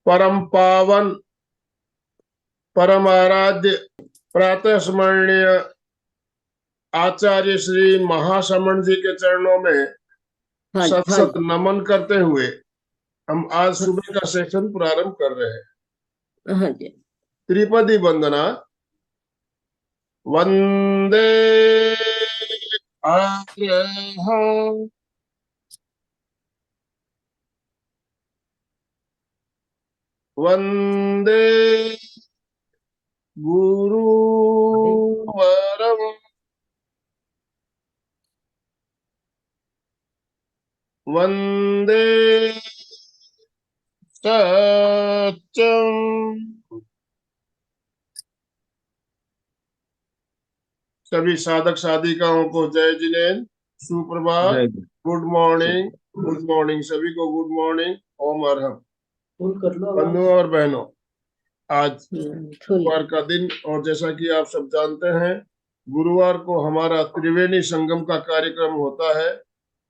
परम पावन परम आराध्य प्रातः स्मरणीय आचार्य श्री महाश्रमण जी के चरणों में सत सत नमन करते हुए हम आज सुबह का सेशन प्रारंभ कर रहे हैं। हाँ जी। त्रिपदी वंदना। वंदे आर्यः वंदे गुरुवरम वंदे सत्यम। सभी साधक साधिकाओं को जय जिनेन्द्र, सुप्रभात, गुड मॉर्निंग। गुड मॉर्निंग सभी को, गुड मॉर्निंग। ओम अरहम। बंधुओं और बहनों, आज गुरुवार का दिन और जैसा कि आप सब जानते हैं, गुरुवार को हमारा त्रिवेणी संगम का कार्यक्रम होता है।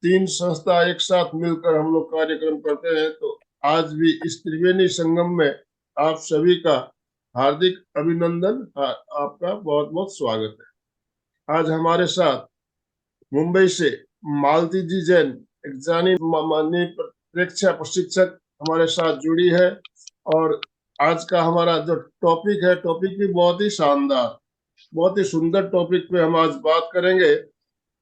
3 संस्था एक साथ मिलकर हम लोग कार्यक्रम करते हैं। तो आज भी इस त्रिवेणी संगम में आप सभी का हार्दिक अभिनंदन, आपका बहुत बहुत स्वागत है। आज हमारे साथ मुंबई से मालती जी जैन, एक जानी मानी प्रेक्षा प्रशिक्षक हमारे साथ जुड़ी है। और आज का हमारा जो टॉपिक है, टॉपिक भी बहुत ही शानदार, बहुत ही सुंदर टॉपिक पे हम आज बात करेंगे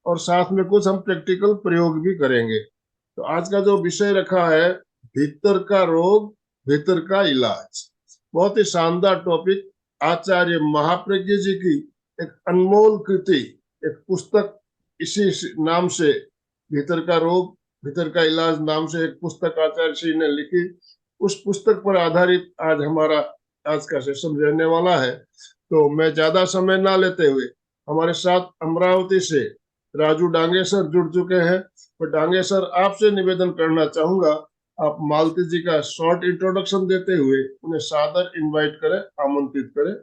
और साथ में कुछ हम प्रैक्टिकल प्रयोग भी करेंगे। तो आज का जो विषय रखा है, भीतर का रोग भीतर का इलाज। बहुत ही शानदार टॉपिक। आचार्य महाप्रज्ञ जी की एक अनमोल कृति, एक पुस्तक इसी नाम से, भीतर का रोग भीतर का इलाज नाम से एक पुस्तक आचार्य श्री ने लिखी। उस पुस्तक पर आधारित आज हमारा आज का सेशन रहने वाला है। तो मैं ज्यादा समय ना लेते हुए हमारे साथ अमरावती से राजू डांगे सर जुड़ चुके हैं। तो डांगे सर, आपसे निवेदन करना चाहूंगा, आप मालती जी का शॉर्ट इंट्रोडक्शन देते हुए उन्हें सादर इनवाइट करें, आमंत्रित करें।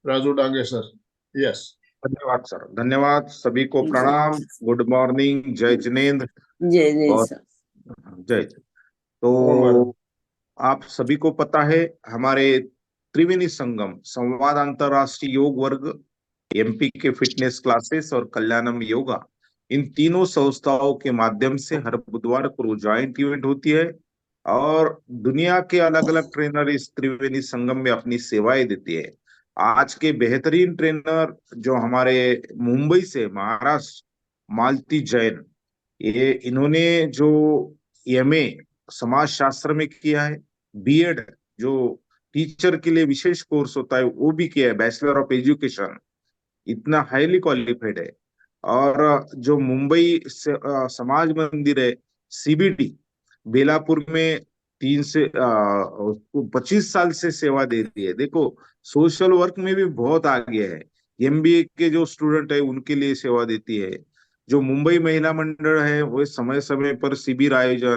राजू डांगे सर। यस। धन्यवाद सर, धन्यवाद। सभी को प्रणाम, गुड मॉर्निंग, जय जिनेन्द्र। जय जय सर। जय। तो आप सभी को पता है, हमारे त्रिवेणी संगम संवाद अंतरराष्ट्रीय योग वर्ग, एमपी के फिटनेस क्लासेस और कल्याणम योगा, इन तीनों संस्थाओं के माध्यम से हर बुधवार को ज्वाइंट इवेंट होती है और दुनिया के अलग अलग ट्रेनर इस त्रिवेणी संगम में अपनी सेवाएं देती है। आज के बेहतरीन ट्रेनर जो हमारे मुंबई से, महाराष्ट्र, मालती जैन, ये इन्होंने जो एमए समाज शास्त्र में किया है, बीएड जो टीचर के लिए विशेष कोर्स होता है वो भी किया है, बैचलर ऑफ एजुकेशन, इतना हाईली क्वालिफाइड है। और जो मुंबई से समाज मंदिर है, सीबीडी बेलापुर में 25 साल से सेवा दे रही है। देखो, सोशल वर्क में भी बहुत आगे है। एमबीए के जो स्टूडेंट है उनके लिए सेवा देती है। जो मुंबई महिला मंडल है वो समय समय पर शिविर आयोजन,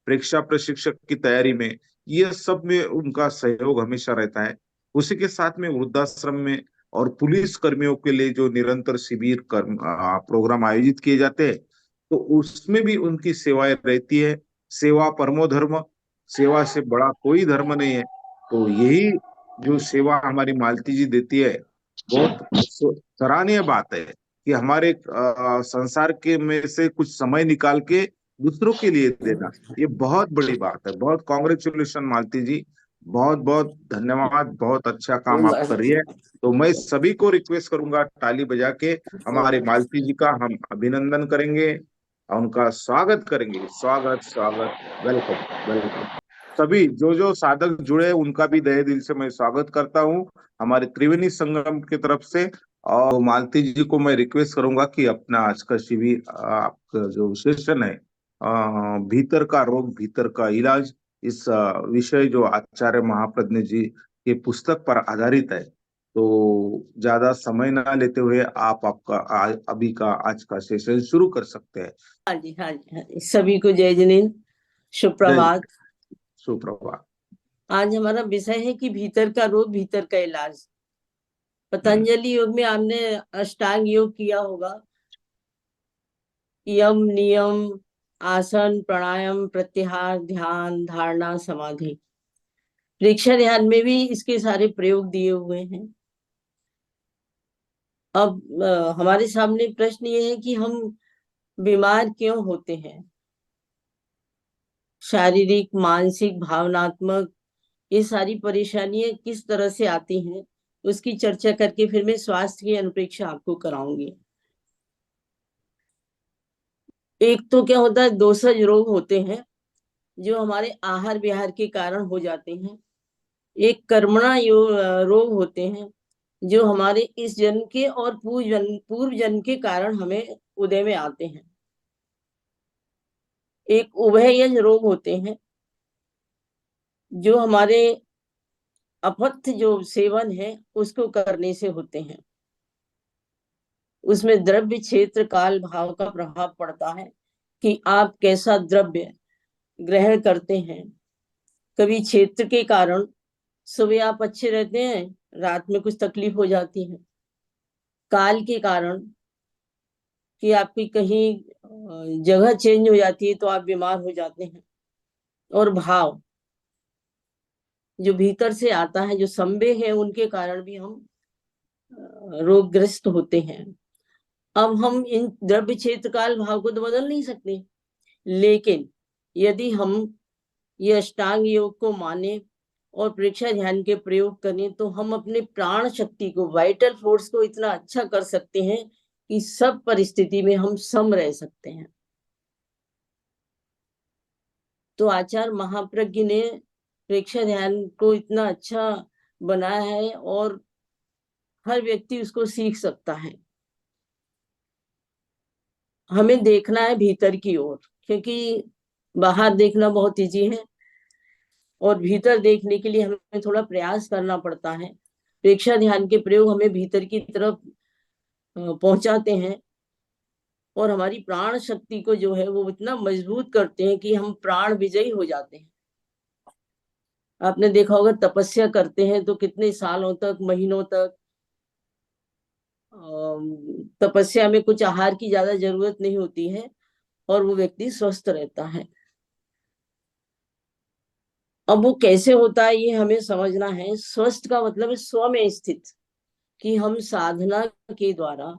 प्रेक्षा प्रशिक्षक की तैयारी में, ये सब में उनका सहयोग हमेशा रहता है। उसी के साथ में वृद्धाश्रम में और पुलिस कर्मियों के लिए जो निरंतर शिविर प्रोग्राम आयोजित किए जाते हैं, तो उसमें भी उनकी सेवाएं रहती है। सेवा परमो धर्म, सेवा से बड़ा कोई धर्म नहीं है। तो यही जो सेवा हमारी मालती जी देती है, बहुत सराहनीय बात है कि हमारे संसार के में से कुछ समय निकाल के दूसरों के लिए देना, ये बहुत बड़ी बात है। बहुत कॉन्ग्रेचुलेशन मालती जी, बहुत बहुत धन्यवाद, बहुत अच्छा काम आप कर रही है। तो मैं सभी को रिक्वेस्ट करूंगा, ताली बजा के हमारे मालती जी का हम अभिनंदन करेंगे, उनका स्वागत करेंगे। स्वागत स्वागत, वेलकम वेलकम। सभी जो जो साधक जुड़े उनका भी तहे दिल से मैं स्वागत करता हूँ हमारे त्रिवेणी संगम की तरफ से। और मालती जी को मैं रिक्वेस्ट करूंगा कि अपना आज का शिविर, आपका जो सेशन है, भीतर का रोग भीतर का इलाज, इस विषय जो आचार्य महाप्रज्ञ जी के पुस्तक पर आधारित है, तो ज्यादा समय ना लेते हुए आप आपका अभी का आज का सेशन शुरू कर सकते हैं। हाँ जी, हाँ जी, हाँ जी। सभी को जय जिनेन्द्र, सुप्रभात। सुप्रभात। आज हमारा विषय है कि भीतर का रोग भीतर का इलाज। पतंजलि योग में आपने अष्टांग योग किया होगा। यम, नियम, आसन, प्राणायाम, प्रत्याहार, ध्यान, धारणा, समाधि। प्रेक्षा ध्यान में भी इसके सारे प्रयोग दिए हुए हैं। अब हमारे सामने प्रश्न ये है कि हम बीमार क्यों होते हैं, शारीरिक, मानसिक, भावनात्मक, ये सारी परेशानियां किस तरह से आती हैं, उसकी चर्चा करके फिर मैं स्वास्थ्य की अनुप्रेक्षा आपको कराऊंगी। एक तो क्या होता है, दोषज रोग होते हैं जो हमारे आहार विहार के कारण हो जाते हैं। एक कर्मणा रोग होते हैं जो हमारे इस जन्म के और पूर्व जन्म के कारण हमें उदय में आते हैं। एक उभययज रोग होते हैं जो हमारे अपथ्य जो सेवन है उसको करने से होते हैं। उसमें द्रव्य, क्षेत्र, काल, भाव का प्रभाव पड़ता है कि आप कैसा द्रव्य ग्रहण करते हैं। कभी क्षेत्र के कारण सुबह आप अच्छे रहते हैं, रात में कुछ तकलीफ हो जाती है। काल के कारण कि आपकी कहीं जगह चेंज हो जाती है तो आप बीमार हो जाते हैं। और भाव जो भीतर से आता है, जो संवेग है, उनके कारण भी हम रोगग्रस्त होते हैं। अब हम इन द्रव्य, क्षेत्र, काल, भाव को तो बदल नहीं सकते, लेकिन यदि हम ये अष्टांग योग को माने और प्रेक्षा ध्यान के प्रयोग करें तो हम अपने प्राण शक्ति को, वाइटल फोर्स को इतना अच्छा कर सकते हैं कि सब परिस्थिति में हम सम रह सकते हैं। तो आचार्य महाप्रज्ञ ने प्रेक्षा ध्यान को इतना अच्छा बनाया है और हर व्यक्ति उसको सीख सकता है। हमें देखना है भीतर की ओर, क्योंकि बाहर देखना बहुत इजी है और भीतर देखने के लिए हमें थोड़ा प्रयास करना पड़ता है। प्रेक्षा ध्यान के प्रयोग हमें भीतर की तरफ पहुंचाते हैं और हमारी प्राण शक्ति को जो है वो इतना मजबूत करते हैं कि हम प्राण विजयी हो जाते हैं। आपने देखा होगा, तपस्या करते हैं तो कितने सालों तक, महीनों तक तपस्या में कुछ आहार की ज्यादा जरूरत नहीं होती है और वो व्यक्ति स्वस्थ रहता है। अब वो कैसे होता है ये हमें समझना है। स्वस्थ का मतलब है स्व में स्थित, कि हम साधना के द्वारा,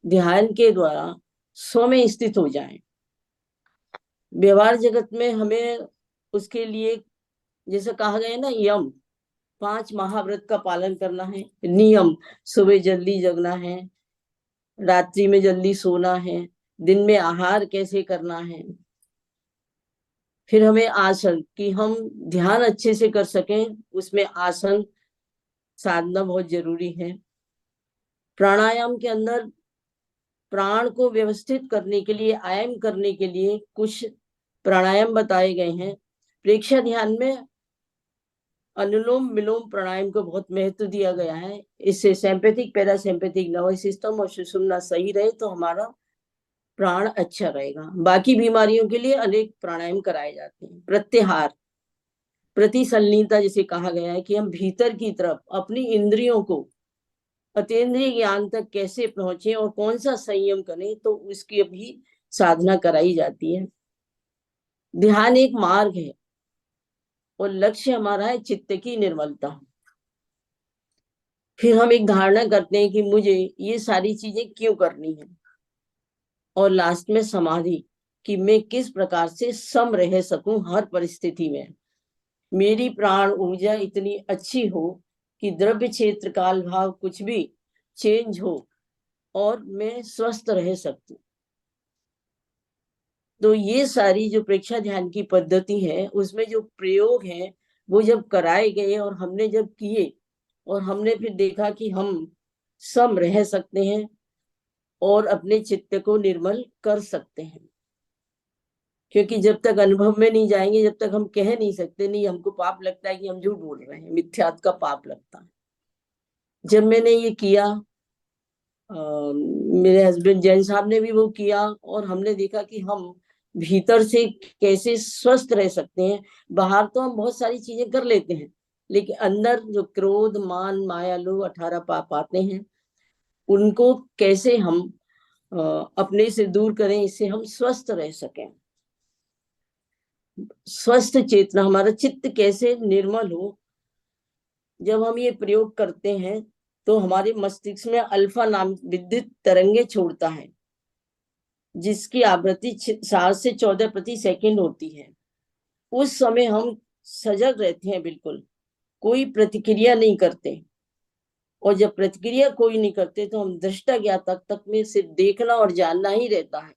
ध्यान के द्वारा स्व में स्थित हो जाएं। व्यवहार जगत में हमें उसके लिए, जैसे कहा गया ना, यम 5 महाव्रत का पालन करना है। नियम, सुबह जल्दी जगना है, रात्रि में जल्दी सोना है, दिन में आहार कैसे करना है। फिर हमें आसन, कि हम ध्यान अच्छे से कर सकें, उसमें आसन साधना बहुत जरूरी है। प्राणायाम के अंदर प्राण को व्यवस्थित करने के लिए, आयाम करने के लिए कुछ प्राणायाम बताए गए हैं। प्रेक्षा ध्यान में अनुलोम विलोम प्राणायाम को बहुत महत्व दिया गया है। इससे सिंपैथिक, पैरासिम्पैथिक नर्वस सिस्टम और सुषुम्ना सही रहे तो हमारा प्राण अच्छा रहेगा। बाकी बीमारियों के लिए अनेक प्राणायाम कराए जाते हैं। प्रत्याहार, प्रतिसंलीनता जिसे कहा गया है, कि हम भीतर की तरफ अपनी इंद्रियों को अतीन्द्रिय ज्ञान तक कैसे पहुंचे और कौन सा संयम करें, तो उसकी भी साधना कराई जाती है। ध्यान एक मार्ग है और लक्ष्य हमारा है चित्त की निर्मलता। फिर हम एक धारणा करते हैं कि मुझे ये सारी चीजें क्यों करनी है, और लास्ट में समाधि, कि मैं किस प्रकार से सम रह सकूं हर परिस्थिति में। मेरी प्राण ऊर्जा इतनी अच्छी हो कि द्रव्य, क्षेत्र, काल, भाव कुछ भी चेंज हो और मैं स्वस्थ रह सकूं। तो ये सारी जो प्रेक्षा ध्यान की पद्धति है, उसमें जो प्रयोग है वो जब कराए गए और हमने जब किए और हमने फिर देखा कि हम सम रह सकते हैं और अपने चित्त को निर्मल कर सकते हैं। क्योंकि जब तक अनुभव में नहीं जाएंगे, जब तक हम कह नहीं सकते, नहीं हमको पाप लगता है कि हम झूठ बोल रहे हैं, मिथ्यात्व का पाप लगता है। जब मैंने ये किया, मेरे हस्बैंड जैन साहब ने भी वो किया और हमने देखा कि हम भीतर से कैसे स्वस्थ रह सकते हैं। बाहर तो हम बहुत सारी चीजें कर लेते हैं, लेकिन अंदर जो क्रोध, मान, माया, लोभ, 18 पाप आते हैं, उनको कैसे हम अपने से दूर करें, इससे हम स्वस्थ रह सकें। स्वस्थ चेतना, हमारा चित्त कैसे निर्मल हो जब हम ये प्रयोग करते हैं तो हमारे मस्तिष्क में अल्फा नाम विद्युत तरंगे छोड़ता है, जिसकी आवृत्ति 7 से 14 प्रति सेकंड होती है। उस समय हम सजग रहते हैं, बिल्कुल कोई प्रतिक्रिया नहीं करते, और जब प्रतिक्रिया कोई नहीं करते तो हम दृष्टा ज्ञाता तक में सिर्फ देखना और जानना ही रहता है।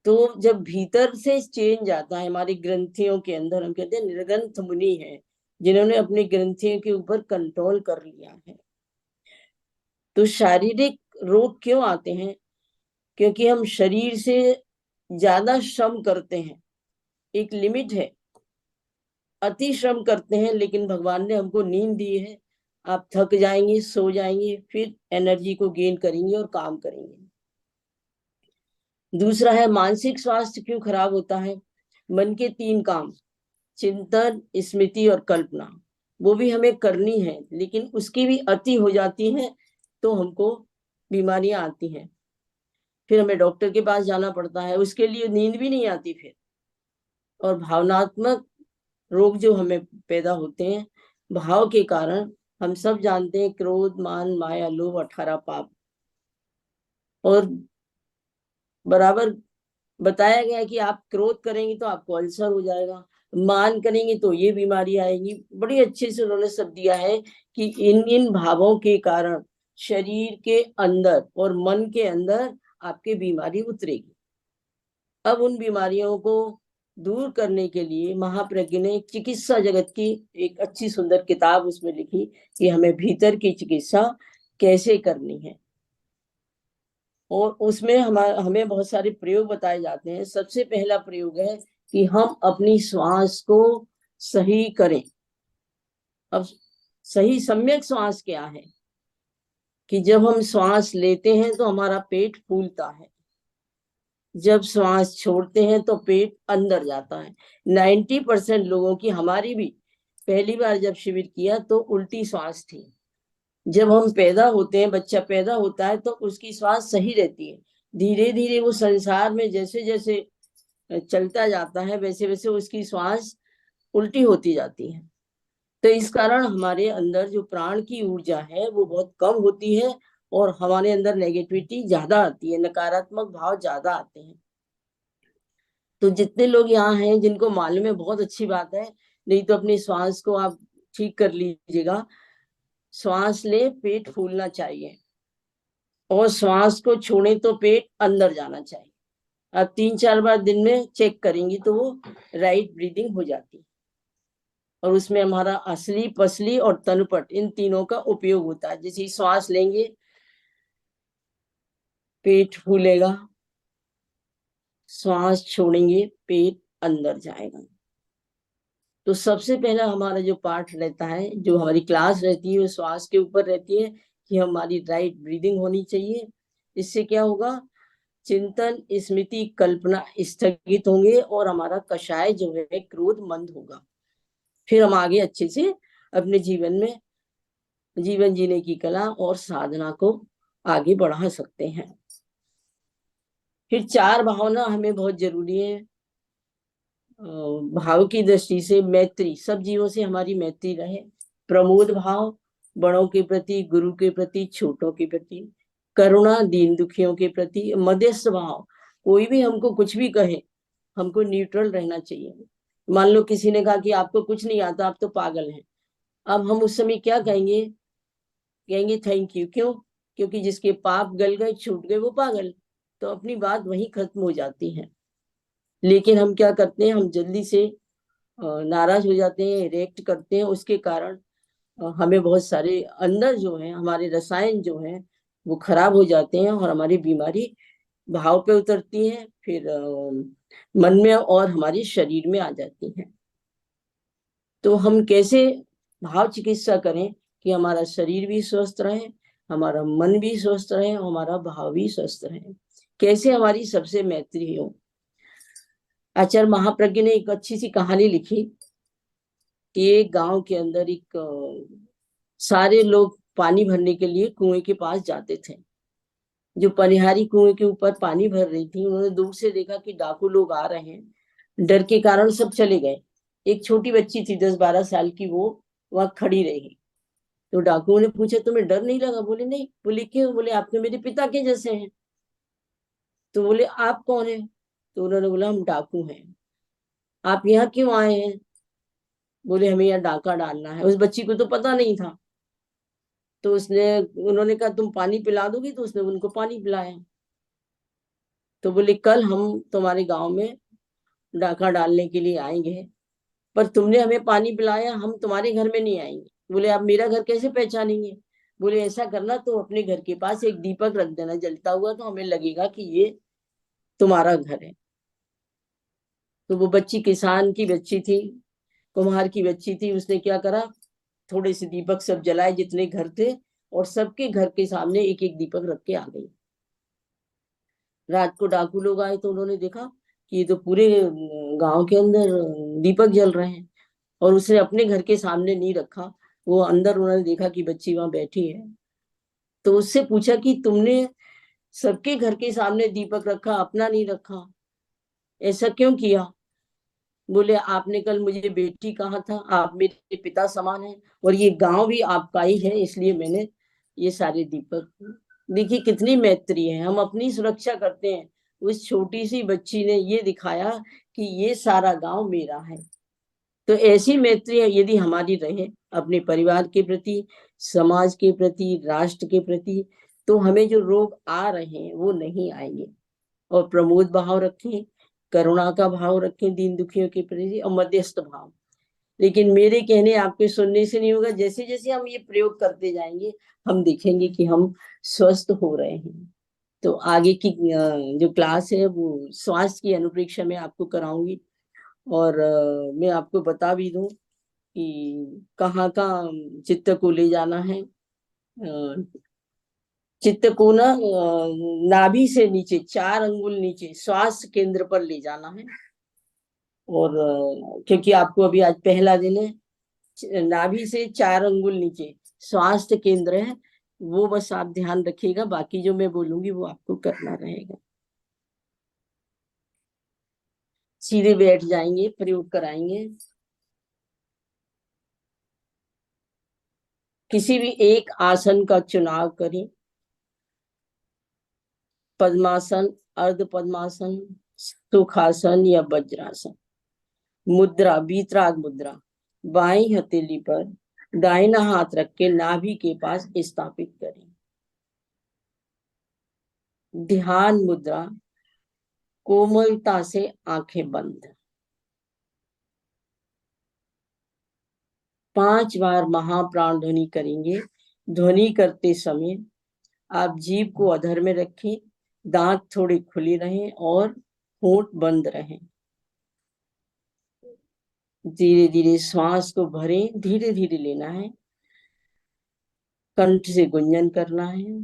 तो जब भीतर से चेंज आता है हमारी ग्रंथियों के अंदर, हम कहते हैं निर्ग्रंथ मुनि है, जिन्होंने अपनी ग्रंथियों के ऊपर कंट्रोल कर लिया है। तो शारीरिक रोग क्यों आते हैं? क्योंकि हम शरीर से ज्यादा श्रम करते हैं, एक लिमिट है, अति श्रम करते हैं। लेकिन भगवान ने हमको नींद दी है, आप थक जाएंगे, सो जाएंगे, फिर एनर्जी को गेन करेंगे और काम करेंगे। दूसरा है मानसिक स्वास्थ्य क्यों खराब होता है? मन के 3 काम, चिंतन, स्मृति और कल्पना, वो भी हमें करनी है, लेकिन उसकी भी अति हो जाती है तो हमको बीमारियां आती हैं, फिर हमें डॉक्टर के पास जाना पड़ता है, उसके लिए नींद भी नहीं आती फिर। और भावनात्मक रोग जो हमें पैदा होते हैं भाव के कारण, हम सब जानते हैं क्रोध, मान, माया, लोभ 18 पाप। और बराबर बताया गया कि आप क्रोध करेंगे तो आपको अल्सर हो जाएगा, मान करेंगे तो ये बीमारी आएगी। बड़ी अच्छे से उन्होंने सब दिया है कि इन इन भावों के कारण शरीर के अंदर और मन के अंदर आपके बीमारी उतरेगी। अब उन बीमारियों को दूर करने के लिए महाप्रज्ञ ने चिकित्सा जगत की एक अच्छी सुंदर किताब उसमें लिखी कि हमें भीतर की चिकित्सा कैसे करनी है। और उसमें हमें बहुत सारे प्रयोग बताए जाते हैं। सबसे पहला प्रयोग है कि हम अपनी श्वास को सही करें। अब सही सम्यक श्वास क्या है? कि जब हम श्वास लेते हैं तो हमारा पेट फूलता है, जब श्वास छोड़ते हैं तो पेट अंदर जाता है। 90% लोगों की, हमारी भी पहली बार जब शिविर किया तो उल्टी श्वास थी। जब हम पैदा होते हैं, बच्चा पैदा होता है तो उसकी श्वास सही रहती है, धीरे धीरे वो संसार में जैसे जैसे चलता जाता है वैसे वैसे उसकी श्वास उल्टी होती जाती है। तो इस कारण हमारे अंदर जो प्राण की ऊर्जा है वो बहुत कम होती है और हमारे अंदर नेगेटिविटी ज्यादा आती है, नकारात्मक भाव ज्यादा आते हैं। तो जितने लोग यहाँ हैं जिनको मालूम है, बहुत अच्छी बात है, नहीं तो अपनी श्वास को आप ठीक कर लीजिएगा। श्वास ले, पेट फूलना चाहिए, और श्वास को छोड़े तो पेट अंदर जाना चाहिए। अब 3-4 बार दिन में चेक करेंगी तो वो राइट ब्रीदिंग हो जाती है। और उसमें हमारा असली, पसली और तनुपट, इन तीनों का उपयोग होता है। जैसे श्वास लेंगे पेट फूलेगा, श्वास छोड़ेंगे पेट अंदर जाएगा। तो सबसे पहला हमारा जो पाठ रहता है, जो हमारी क्लास रहती है, वो श्वास के ऊपर रहती है कि हमारी राइट ब्रीदिंग होनी चाहिए। इससे क्या होगा? चिंतन, स्मृति, कल्पना स्थगित होंगे और हमारा कषाय जो है क्रोध मंद होगा। फिर हम आगे अच्छे से अपने जीवन में जीवन जीने की कला और साधना को आगे बढ़ा सकते हैं। फिर 4 भावना हमें बहुत जरूरी है। भाव की दृष्टि से मैत्री, सब जीवों से हमारी मैत्री रहे। प्रमोद भाव, बड़ों के प्रति, गुरु के प्रति, छोटों के प्रति। करुणा, दीन दुखियों के प्रति। मध्यस्थ भाव, कोई भी हमको कुछ भी कहे, हमको न्यूट्रल रहना चाहिए। मान लो किसी ने कहा कि आपको कुछ नहीं आता, आप तो पागल हैं, अब हम उस समय क्या कहेंगे? कहेंगे थैंक यू। क्यों? क्योंकि जिसके पाप गल गए, छूट गए, वो पागल। तो अपनी बात वहीं खत्म हो जाती है। लेकिन हम क्या करते हैं? हम जल्दी से नाराज हो जाते हैं, रिएक्ट करते हैं। उसके कारण हमें बहुत सारे अंदर जो है हमारे रसायन जो है वो खराब हो जाते हैं और हमारी बीमारी भाव पे उतरती है, फिर मन में और हमारे शरीर में आ जाती है। तो हम कैसे भाव चिकित्सा करें कि हमारा शरीर भी स्वस्थ रहे, हमारा मन भी स्वस्थ रहे, हमारा भाव भी स्वस्थ रहे? कैसे हमारी सबसे मैत्री हो? आचार्य महाप्रज्ञ ने एक अच्छी सी कहानी लिखी कि एक गांव के अंदर एक सारे लोग पानी भरने के लिए कुएं के पास जाते थे। जो पनिहारी कुएं के ऊपर पानी भर रही थी, उन्होंने दूर से देखा कि डाकू लोग आ रहे हैं। डर के कारण सब चले गए। एक छोटी बच्ची थी 10-12 साल की, वो वहां खड़ी रही। तो डाकुओं ने पूछा तुम्हें डर नहीं लगा? बोले नहीं। बोले क्यों? बोले आप तो मेरे पिता के जैसे हैं। तो बोले आप कौन है? तो उन्होंने बोला हम डाकू हैं। आप यहाँ क्यों आए हैं? बोले हमें यहाँ डाका डालना है। उस बच्ची को तो पता नहीं था। तो उन्होंने कहा तुम पानी पिला दोगी? तो उसने उनको पानी पिलाया। तो बोले कल हम तुम्हारे गांव में डाका डालने के लिए आएंगे, पर तुमने हमें पानी पिलाया, हम तुम्हारे घर में नहीं आएंगे। बोले आप मेरा घर कैसे पहचानेंगे? बोले ऐसा करना, तो अपने घर के पास एक दीपक रख देना जलता हुआ, तो हमें लगेगा कि ये तुम्हारा घर है। तो वो बच्ची किसान की बच्ची थी, कुम्हार की बच्ची थी। उसने क्या करा, थोड़े से दीपक सब जलाए जितने घर थे, और सबके घर के सामने एक एक दीपक रख के आ गई। रात को डाकू लोग आए तो उन्होंने देखा कि ये तो पूरे गांव के अंदर दीपक जल रहे हैं, और उसने अपने घर के सामने नहीं रखा। वो अंदर उन्होंने देखा कि बच्ची वहां बैठी है। तो उससे पूछा कि तुमने सबके घर के सामने दीपक रखा, अपना नहीं रखा, ऐसा क्यों किया? बोले आपने कल मुझे बेटी कहा था, आप मेरे पिता समान हैं, और ये गांव भी आपका ही है, इसलिए मैंने ये सारे दीपक। देखिए कितनी मैत्री है, हम अपनी सुरक्षा करते हैं। उस छोटी सी बच्ची ने ये दिखाया कि ये सारा गांव मेरा है। तो ऐसी मैत्री यदि हमारी रहे अपने परिवार के प्रति, समाज के प्रति, राष्ट्र के प्रति, तो हमें जो रोग आ रहे हैं वो नहीं आएंगे। और प्रमोद भाव रखें, करुणा का भाव रखें दीन दुखियों के प्रति, और मध्यस्थ भाव। लेकिन मेरे कहने आपके सुनने से नहीं होगा। जैसे जैसे हम ये प्रयोग करते जाएंगे, हम देखेंगे कि हम स्वस्थ हो रहे हैं। तो आगे की जो क्लास है वो स्वास्थ्य की अनुप्रेक्षा में आपको कराऊंगी। और मैं आपको बता भी दूं कि कहाँ कहाँ चित्त को ले जाना है। चित्त को ना नाभि से नीचे 4 अंगुल नीचे स्वास्थ्य केंद्र पर ले जाना है। और क्योंकि आपको अभी आज पहला दिन है, नाभि से 4 अंगुल नीचे स्वास्थ्य केंद्र है, वो बस आप ध्यान रखिएगा। बाकी जो मैं बोलूंगी वो आपको करना रहेगा। सीधे बैठ जाएंगे, प्रयोग कराएंगे। किसी भी एक आसन का चुनाव करें, पद्मासन, अर्ध पद्मासन, सुखासन या वज्रासन। मुद्रा वीतराग मुद्रा, बाई हथेली पर दाहिना हाथ रख के नाभि के पास स्थापित करें। ध्यान मुद्रा, कोमलता से आंखें बंद। 5 बार महाप्राण ध्वनि करेंगे। ध्वनि करते समय आप जीभ को अधर में रखें, दांत थोड़े खुले रहें और होंठ बंद रहें। धीरे धीरे श्वास को भरें, धीरे धीरे लेना है, कंठ से गुंजन करना है।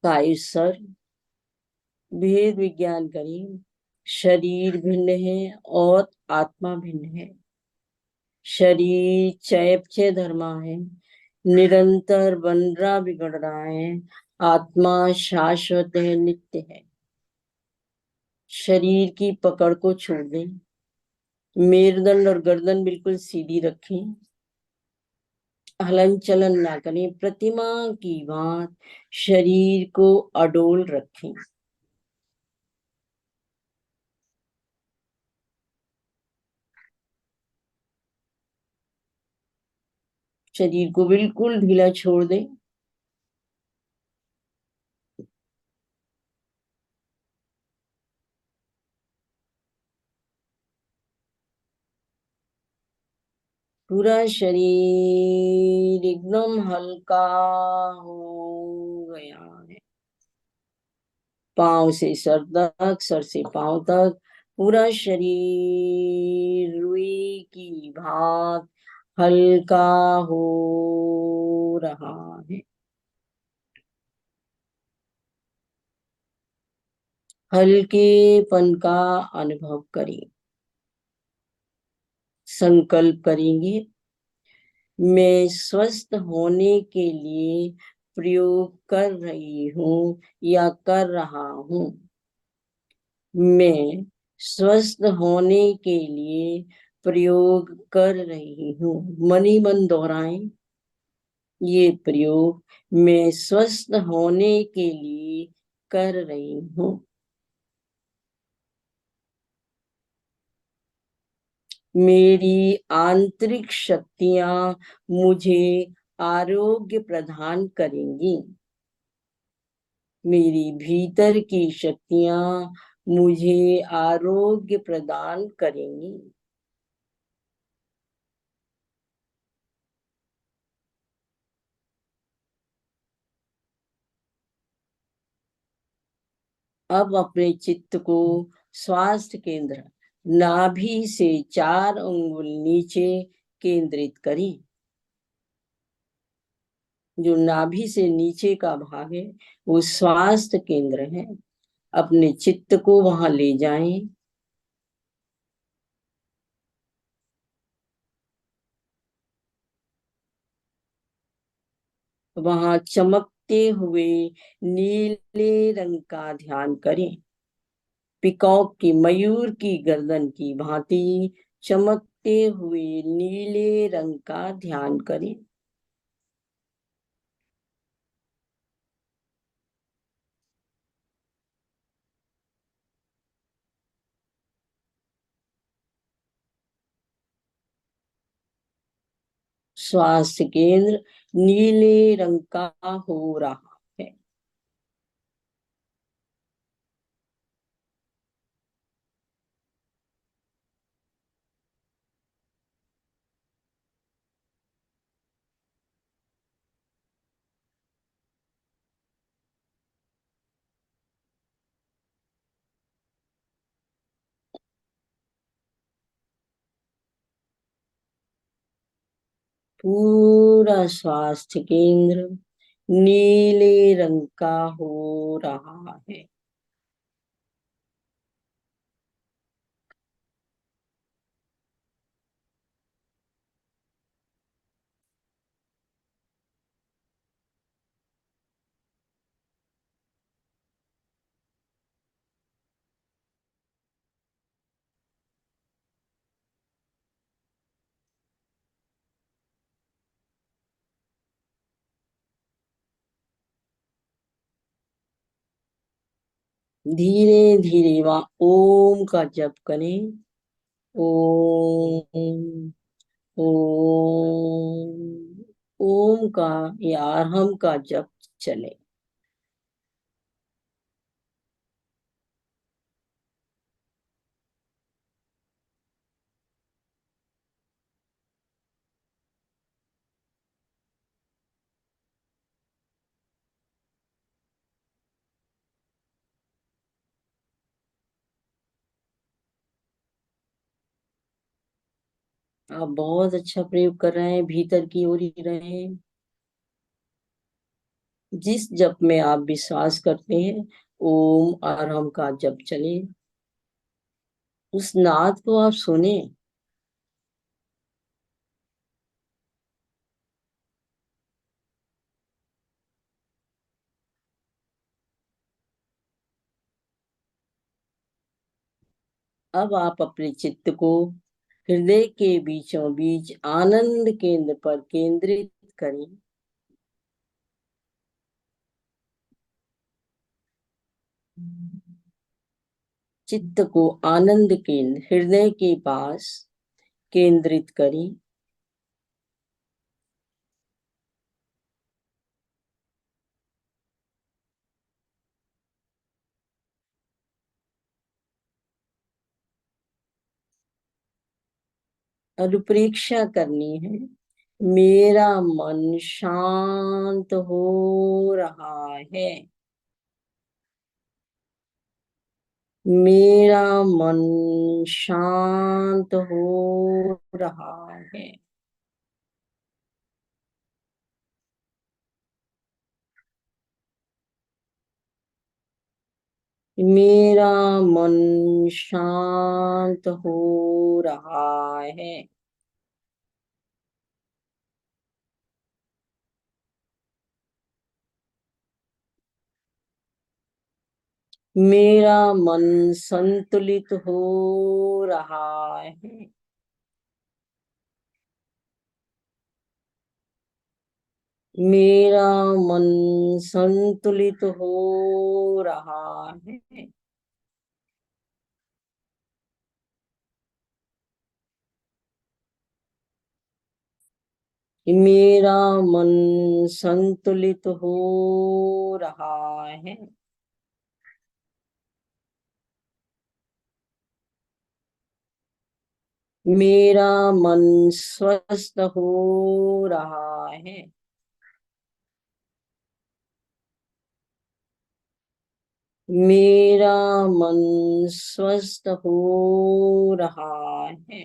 कायसर भेद विज्ञान करें। शरीर भिन्न है और आत्मा भिन्न है। शरीर चैप्य धर्मा है, निरंतर बन रहा बिगड़ रहा है। आत्मा शाश्वत है, नित्य है। शरीर की पकड़ को छोड़ दें। मेरुदंड और गर्दन बिल्कुल सीधी रखें। हलन चलन ना करें। प्रतिमा की बात शरीर को अडोल रखें। शरीर को बिल्कुल ढीला छोड़ दें। पूरा शरीर एकदम हल्का हो गया है। पांव से सर तक, सर से पांव तक पूरा शरीर रुई की भांत हल्का हो रहा है। हल्केपन का अनुभव करें। संकल्प करेंगे, मैं स्वस्थ होने के लिए प्रयोग कर रही हूँ या कर रहा हूँ। मैं स्वस्थ होने के लिए प्रयोग कर रही हूँ। मन ही मन दोहराएं ये प्रयोग, मैं स्वस्थ होने के लिए कर रही हूँ। मेरी आंतरिक शक्तियां मुझे आरोग्य प्रदान करेंगी। मेरी भीतर की शक्तियां मुझे आरोग्य प्रदान करेंगी। अब अपने चित्त को स्वास्थ्य केंद्र नाभि से 4 अंगुल नीचे केंद्रित करें। जो नाभि से नीचे का भाग है वो स्वास्थ्य केंद्र है। अपने चित्त को वहां ले जाएं। वहां चमकते हुए नीले रंग का ध्यान करें। पिकॉक की, मयूर की गर्दन की भांति चमकते हुए नीले रंग का ध्यान करें। स्वास्थ्य केंद्र नीले रंग का हो रहा है। पूरा स्वास्थ्य केंद्र नीले रंग का हो रहा है। धीरे धीरे वहां ओम का जप करें। ओम, ओम, ओम का या अरहम का जप चले। आप बहुत अच्छा प्रयोग कर रहे हैं, भीतर की ओर ही रहे हैं। जिस जप में आप विश्वास करते हैं, ओम अरहम का जप चले। उस नाद को आप सुने। अब आप अपने चित्त को हृदय के बीचों बीच आनंद केंद्र पर केंद्रित करें। चित्त को आनंद केंद्र हृदय के पास केंद्रित करें। अनुप्रेक्षा करनी है। मेरा मन शांत हो रहा है। मेरा मन शांत हो रहा है। मेरा मन शांत हो रहा है। मेरा मन संतुलित हो रहा है। मेरा मन संतुलित हो रहा है। मेरा मन संतुलित हो रहा है। मेरा मन स्वस्थ हो रहा है। मेरा मन स्वस्थ हो रहा है।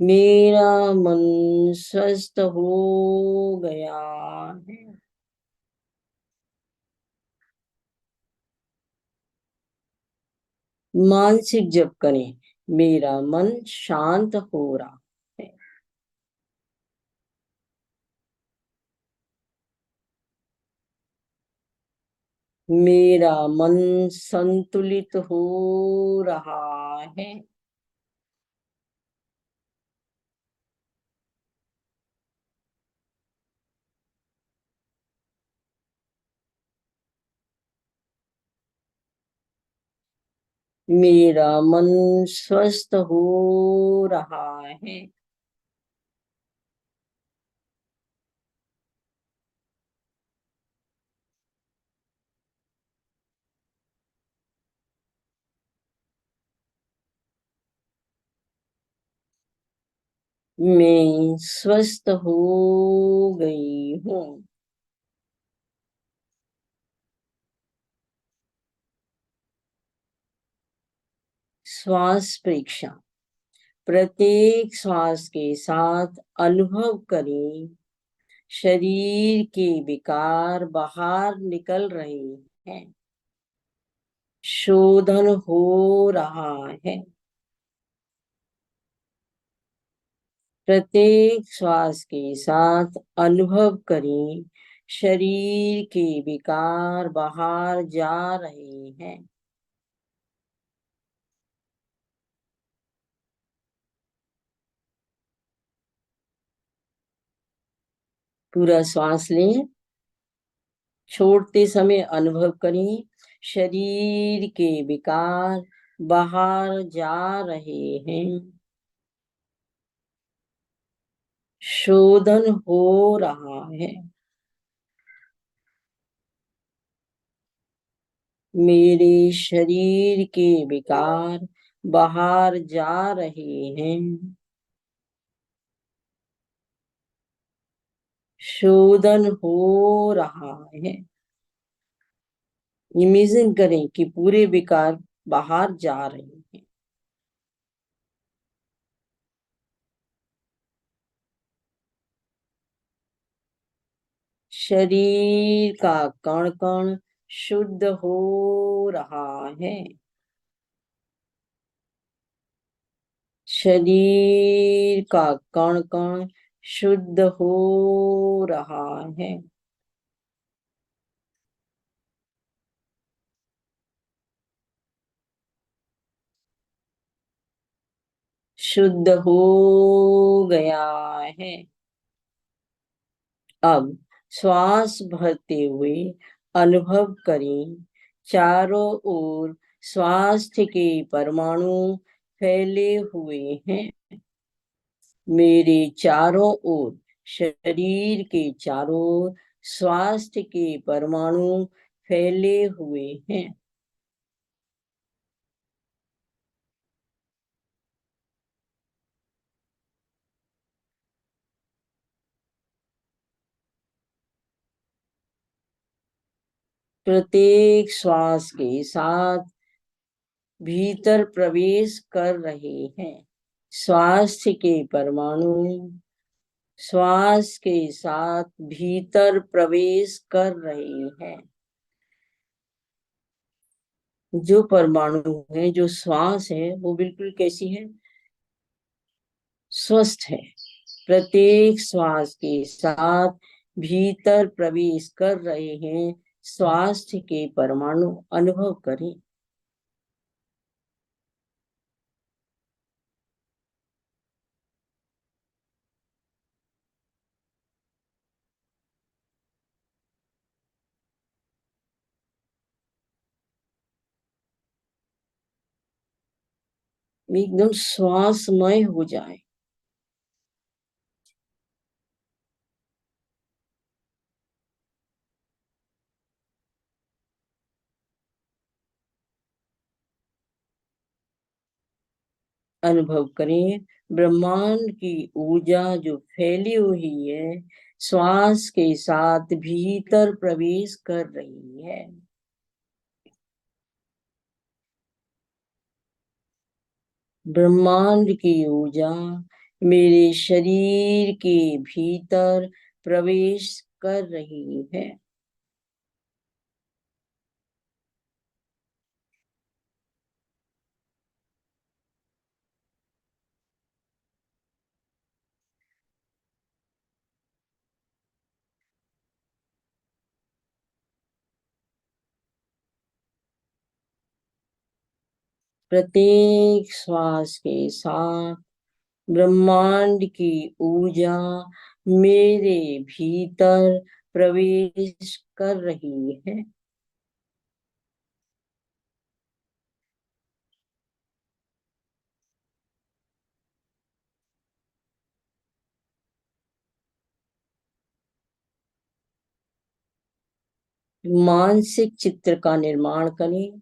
मेरा मन स्वस्थ हो गया है। मानसिक जप करें, मेरा मन शांत हो रहा है। मेरा मन संतुलित हो रहा है। मेरा मन स्वस्थ हो रहा है। मैं स्वस्थ हो गई हूँ। श्वास परीक्षा। प्रत्येक श्वास के साथ अनुभव करें, शरीर के विकार बाहर निकल रहे हैं। शोधन हो रहा है। प्रत्येक श्वास के साथ अनुभव करें, शरीर के विकार बाहर जा रहे हैं। पूरा श्वास लें। छोड़ते समय अनुभव करें, शरीर के विकार बाहर जा रहे हैं। शोधन हो रहा है। मेरे शरीर के विकार बाहर जा रहे हैं। शोधन हो रहा है। इमेजिन करें कि पूरे विकार बाहर जा रहे हैं। शरीर का कण कण शुद्ध हो रहा है। शरीर का कण कण शुद्ध हो रहा है। शुद्ध हो गया है। अब श्वास भरते हुए अनुभव करें, चारों ओर स्वास्थ्य के परमाणु फैले हुए हैं। मेरे चारों ओर, शरीर के चारों ओर स्वास्थ्य के परमाणु फैले हुए हैं। प्रत्येक श्वास के साथ भीतर प्रवेश कर रहे हैं। स्वास्थ्य के परमाणु श्वास के साथ भीतर प्रवेश कर रहे हैं। जो परमाणु है, जो श्वास है, वो बिल्कुल कैसी है? स्वस्थ है। प्रत्येक श्वास के साथ भीतर प्रवेश कर रहे हैं। स्वास्थ्य के परमाणु अनुभव करें। एकदम श्वासमय हो जाए। अनुभव करें ब्रह्मांड की ऊर्जा जो फैली हुई है, श्वास के साथ भीतर प्रवेश कर रही है। ब्रह्मांड की ऊर्जा मेरे शरीर के भीतर प्रवेश कर रही है। प्रत्येक श्वास के साथ ब्रह्मांड की ऊर्जा मेरे भीतर प्रवेश कर रही है। मानसिक चित्र का निर्माण करें।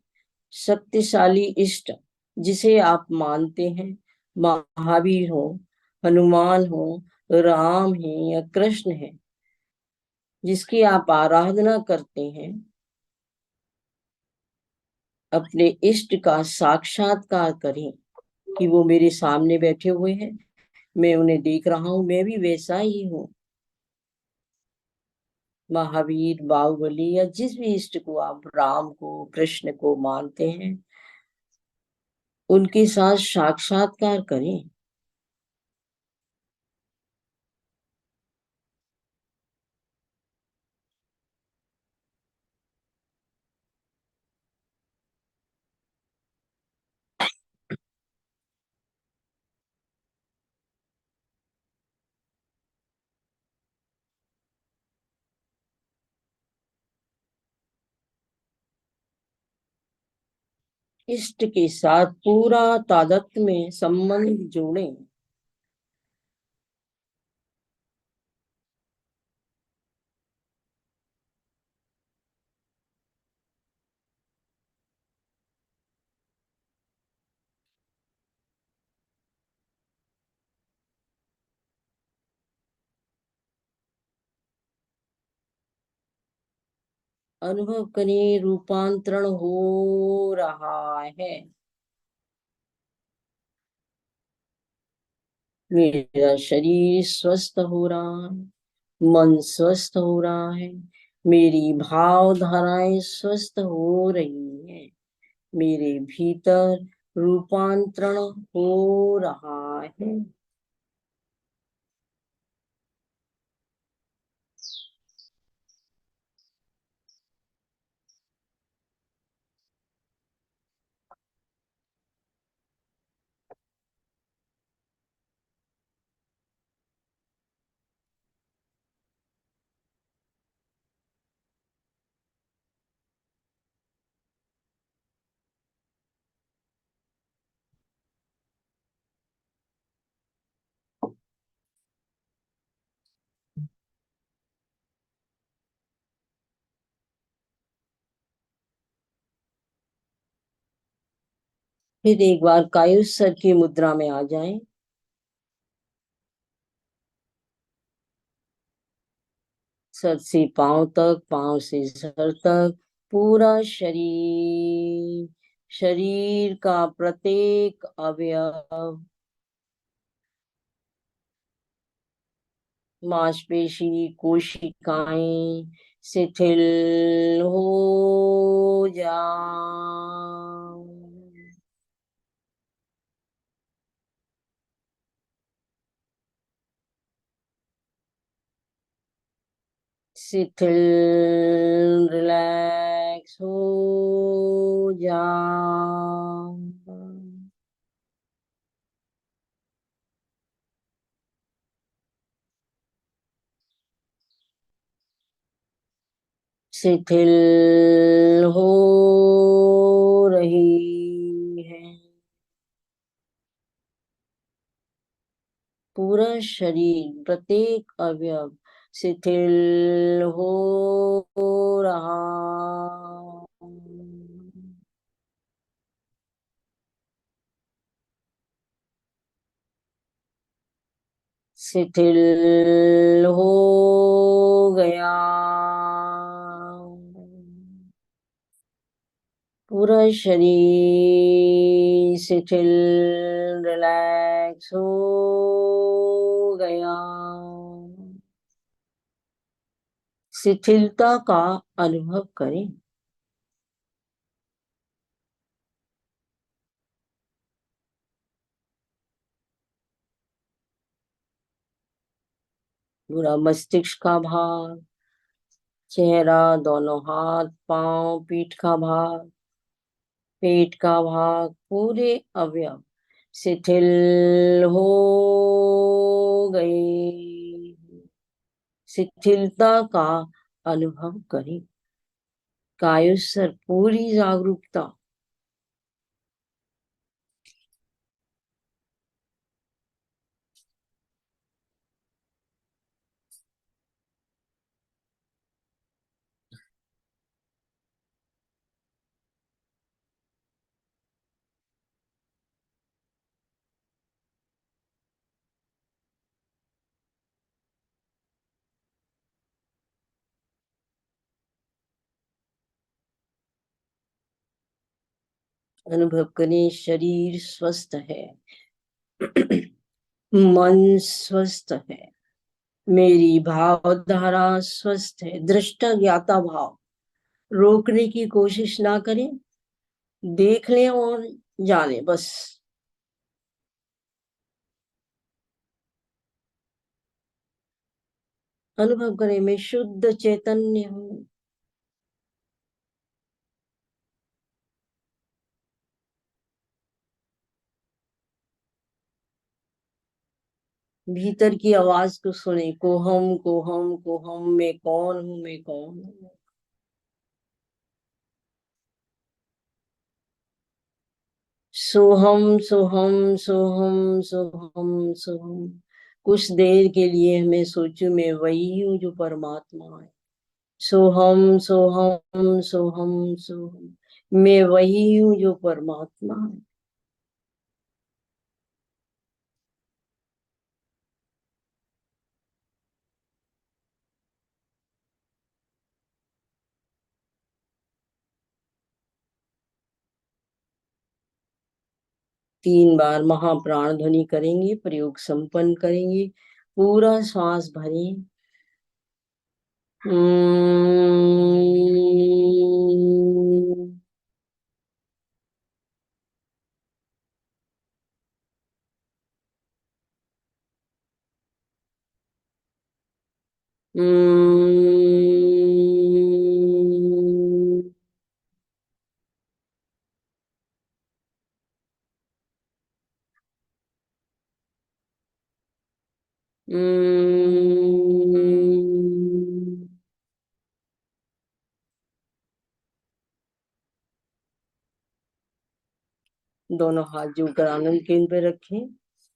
शक्तिशाली इष्ट जिसे आप मानते हैं, महावीर हो, हनुमान हो, राम है या कृष्ण है, जिसकी आप आराधना करते हैं, अपने इष्ट का साक्षात्कार करें कि वो मेरे सामने बैठे हुए हैं, मैं उन्हें देख रहा हूं, मैं भी वैसा ही हूँ। महावीर, बाहुबली या जिस भी इष्ट को आप, राम को, कृष्ण को मानते हैं, उनके साथ साक्षात्कार करें। इष्ट के साथ पूरा तादात्म्य में संबंध जोड़ें। अनुभव करें रूपांतरण हो रहा है। मेरा शरीर स्वस्थ हो रहा है, मन स्वस्थ हो रहा है, मेरी भावधाराएं स्वस्थ हो रही हैं, मेरे भीतर रूपांतरण हो रहा है। फिर एक बार कायुत्सर की मुद्रा में आ जाएं। सर से पांव तक, पांव से सर तक पूरा शरीर, शरीर का प्रत्येक अवयव, मांसपेशी, कोशिकाएं शिथिल हो जाओ। शिथिल, रिलैक्स हो जाओ। शिथिल हो रही है पूरा शरीर, प्रत्येक अवयव शिथिल हो रहा। शिथिल हो गया पूरा शरीर, शिथिल, रिलैक्स हो गया। शिथिलता का अनुभव करें। पूरा मस्तिष्क का भाग, चेहरा, दोनों हाथ, पांव, पीठ का भाग, पेट का भाग, पूरे अवयव शिथिल हो गए। शिथिलता का अनुभव करें। कायोस्वर पूरी जागरूकता। अनुभव करें शरीर स्वस्थ है, मन स्वस्थ है, मेरी भावधारा स्वस्थ है। दृष्टा ज्ञाता भाव रोकने की कोशिश ना करें, देख लें और जाने बस। अनुभव करें मैं शुद्ध चैतन्य हूँ। भीतर की आवाज को सुने, कोहम कोहम कोहम, मैं कौन हूँ, मैं कौन हूँ। सोहम सोहम सोहम सोहम सोहम। कुछ देर के लिए हमें सोचूं मैं वही हूँ जो परमात्मा है। सोहम सोहम सोहम सोहम, मैं वही हूँ जो परमात्मा है। 3 बार महाप्राण ध्वनि करेंगे, प्रयोग संपन्न करेंगे। पूरा श्वास भरें। दोनों हाथ जोड़कर आनंद केंद्र पे रखें।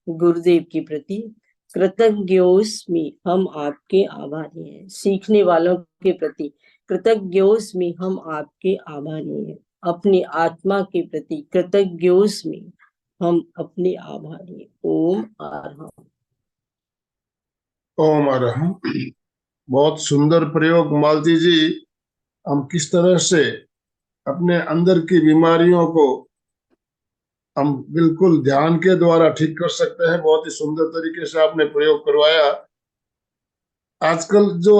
गुरुदेव के प्रति कृतज्ञोस्मि, हम आपके आभारी हैं। सीखने वालों के प्रति कृतज्ञोस्मि, हम आपके आभारी हैं। अपनी आत्मा के प्रति कृतज्ञोस्मि, हम अपने आभारी हैं। ओम अरहम। ओम अरहम। बहुत सुंदर प्रयोग मालती जी, हम किस तरह से अपने अंदर की बीमारियों को हम बिल्कुल ध्यान के द्वारा ठीक कर सकते हैं। बहुत ही सुंदर तरीके से आपने प्रयोग करवाया। आजकल जो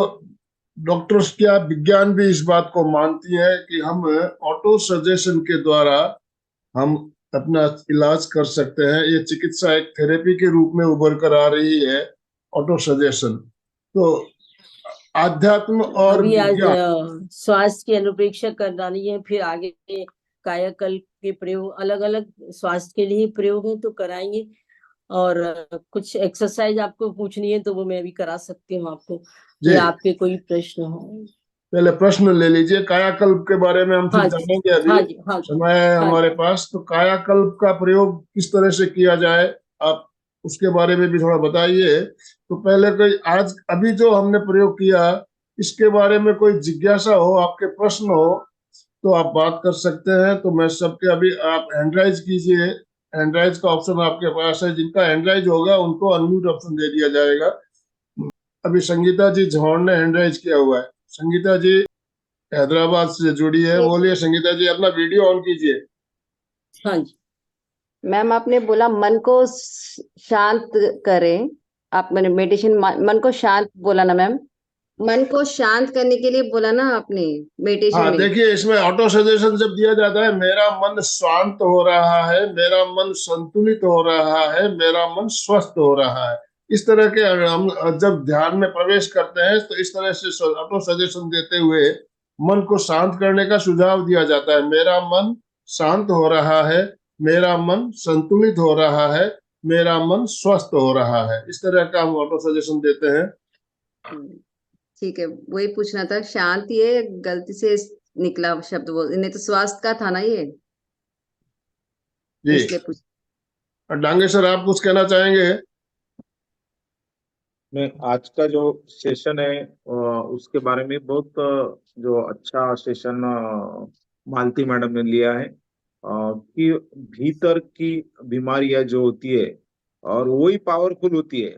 डॉक्टर्स क्या विज्ञान भी इस बात को मानती है कि हम ऑटो सजेशन के द्वारा हम अपना इलाज कर सकते हैं। ये चिकित्सा एक थेरेपी के रूप में उभर कर आ रही है, ऑटो सजेशन। तो आध्यात्म और अभी आज विज्ञान, स्वास्थ्य की अनुप्रेक्षा करानी है, फिर आगे कायाकल्प के प्रयोग अलग अलग स्वास्थ्य के लिए प्रयोग है तो कराएंगे। और कुछ एक्सरसाइज आपको पूछनी है तो वो मैं भी करा सकती हूँ आपको, जी या आपके कोई प्रश्न हो। पहले प्रश्न ले लीजिए। कायाकल्प के बारे में हम फिर हाँ जी, जानेंगे। अभी हाँ जी, हाँ जी, समय है हाँ हमारे जी, पास, तो कायाकल्प का प्रयोग किस तरह से किया जाए, आप उसके बारे में भी थोड़ा बताइए। तो पहले कोई आज अभी जो हमने प्रयोग किया, इसके बारे में कोई जिज्ञासा हो, आपके प्रश्न हो, तो आप बात कर सकते हैं। तो मैं सबके अभी आप हैंड राइज कीजिए। हैंड राइज का ऑप्शन आपके पास है। जिनका हैंड राइज होगा उनको अनम्यूट ऑप्शन दे दिया जाएगा। अभी संगीता जी जौहर ने हैंड राइज किया हुआ है। संगीता जी हैदराबाद से जुड़ी है। बोलिए संगीता जी, अपना वीडियो ऑन कीजिए। हाँ जी। मैम आपने बोला मन को शांत करें। आप मैंने मेडिटेशन मन को शांत बोला ना मैम? मन को शांत करने के लिए बोला ना आपने मेडिटेशन हाँ में? देखिए, इसमें ऑटो सजेशन जब दिया जाता है, मेरा मन शांत हो रहा है, मेरा मन संतुलित हो रहा है, मेरा मन स्वस्थ हो रहा है, इस तरह के हम जब ध्यान में प्रवेश करते हैं तो इस तरह से ऑटो सजेशन देते हुए मन को शांत करने का सुझाव दिया जाता है। मेरा मन शांत हो रहा है, मेरा मन संतुलित हो रहा है, मेरा मन स्वस्थ हो रहा है, इस तरह का हम ऑटो सजेशन देते हैं। ठीक है, वही पूछना था। शांति है, गलती से निकला शब्द, बोल नहीं तो स्वास्थ्य का था ना ये, जी इसलिए पूछ। डांगे सर, आप कुछ कहना चाहेंगे? मैं आज का जो सेशन है उसके बारे में बहुत जो अच्छा सेशन मालती मैडम ने लिया है कि भीतर की बीमारियां जो होती है और वही पावरफुल होती है।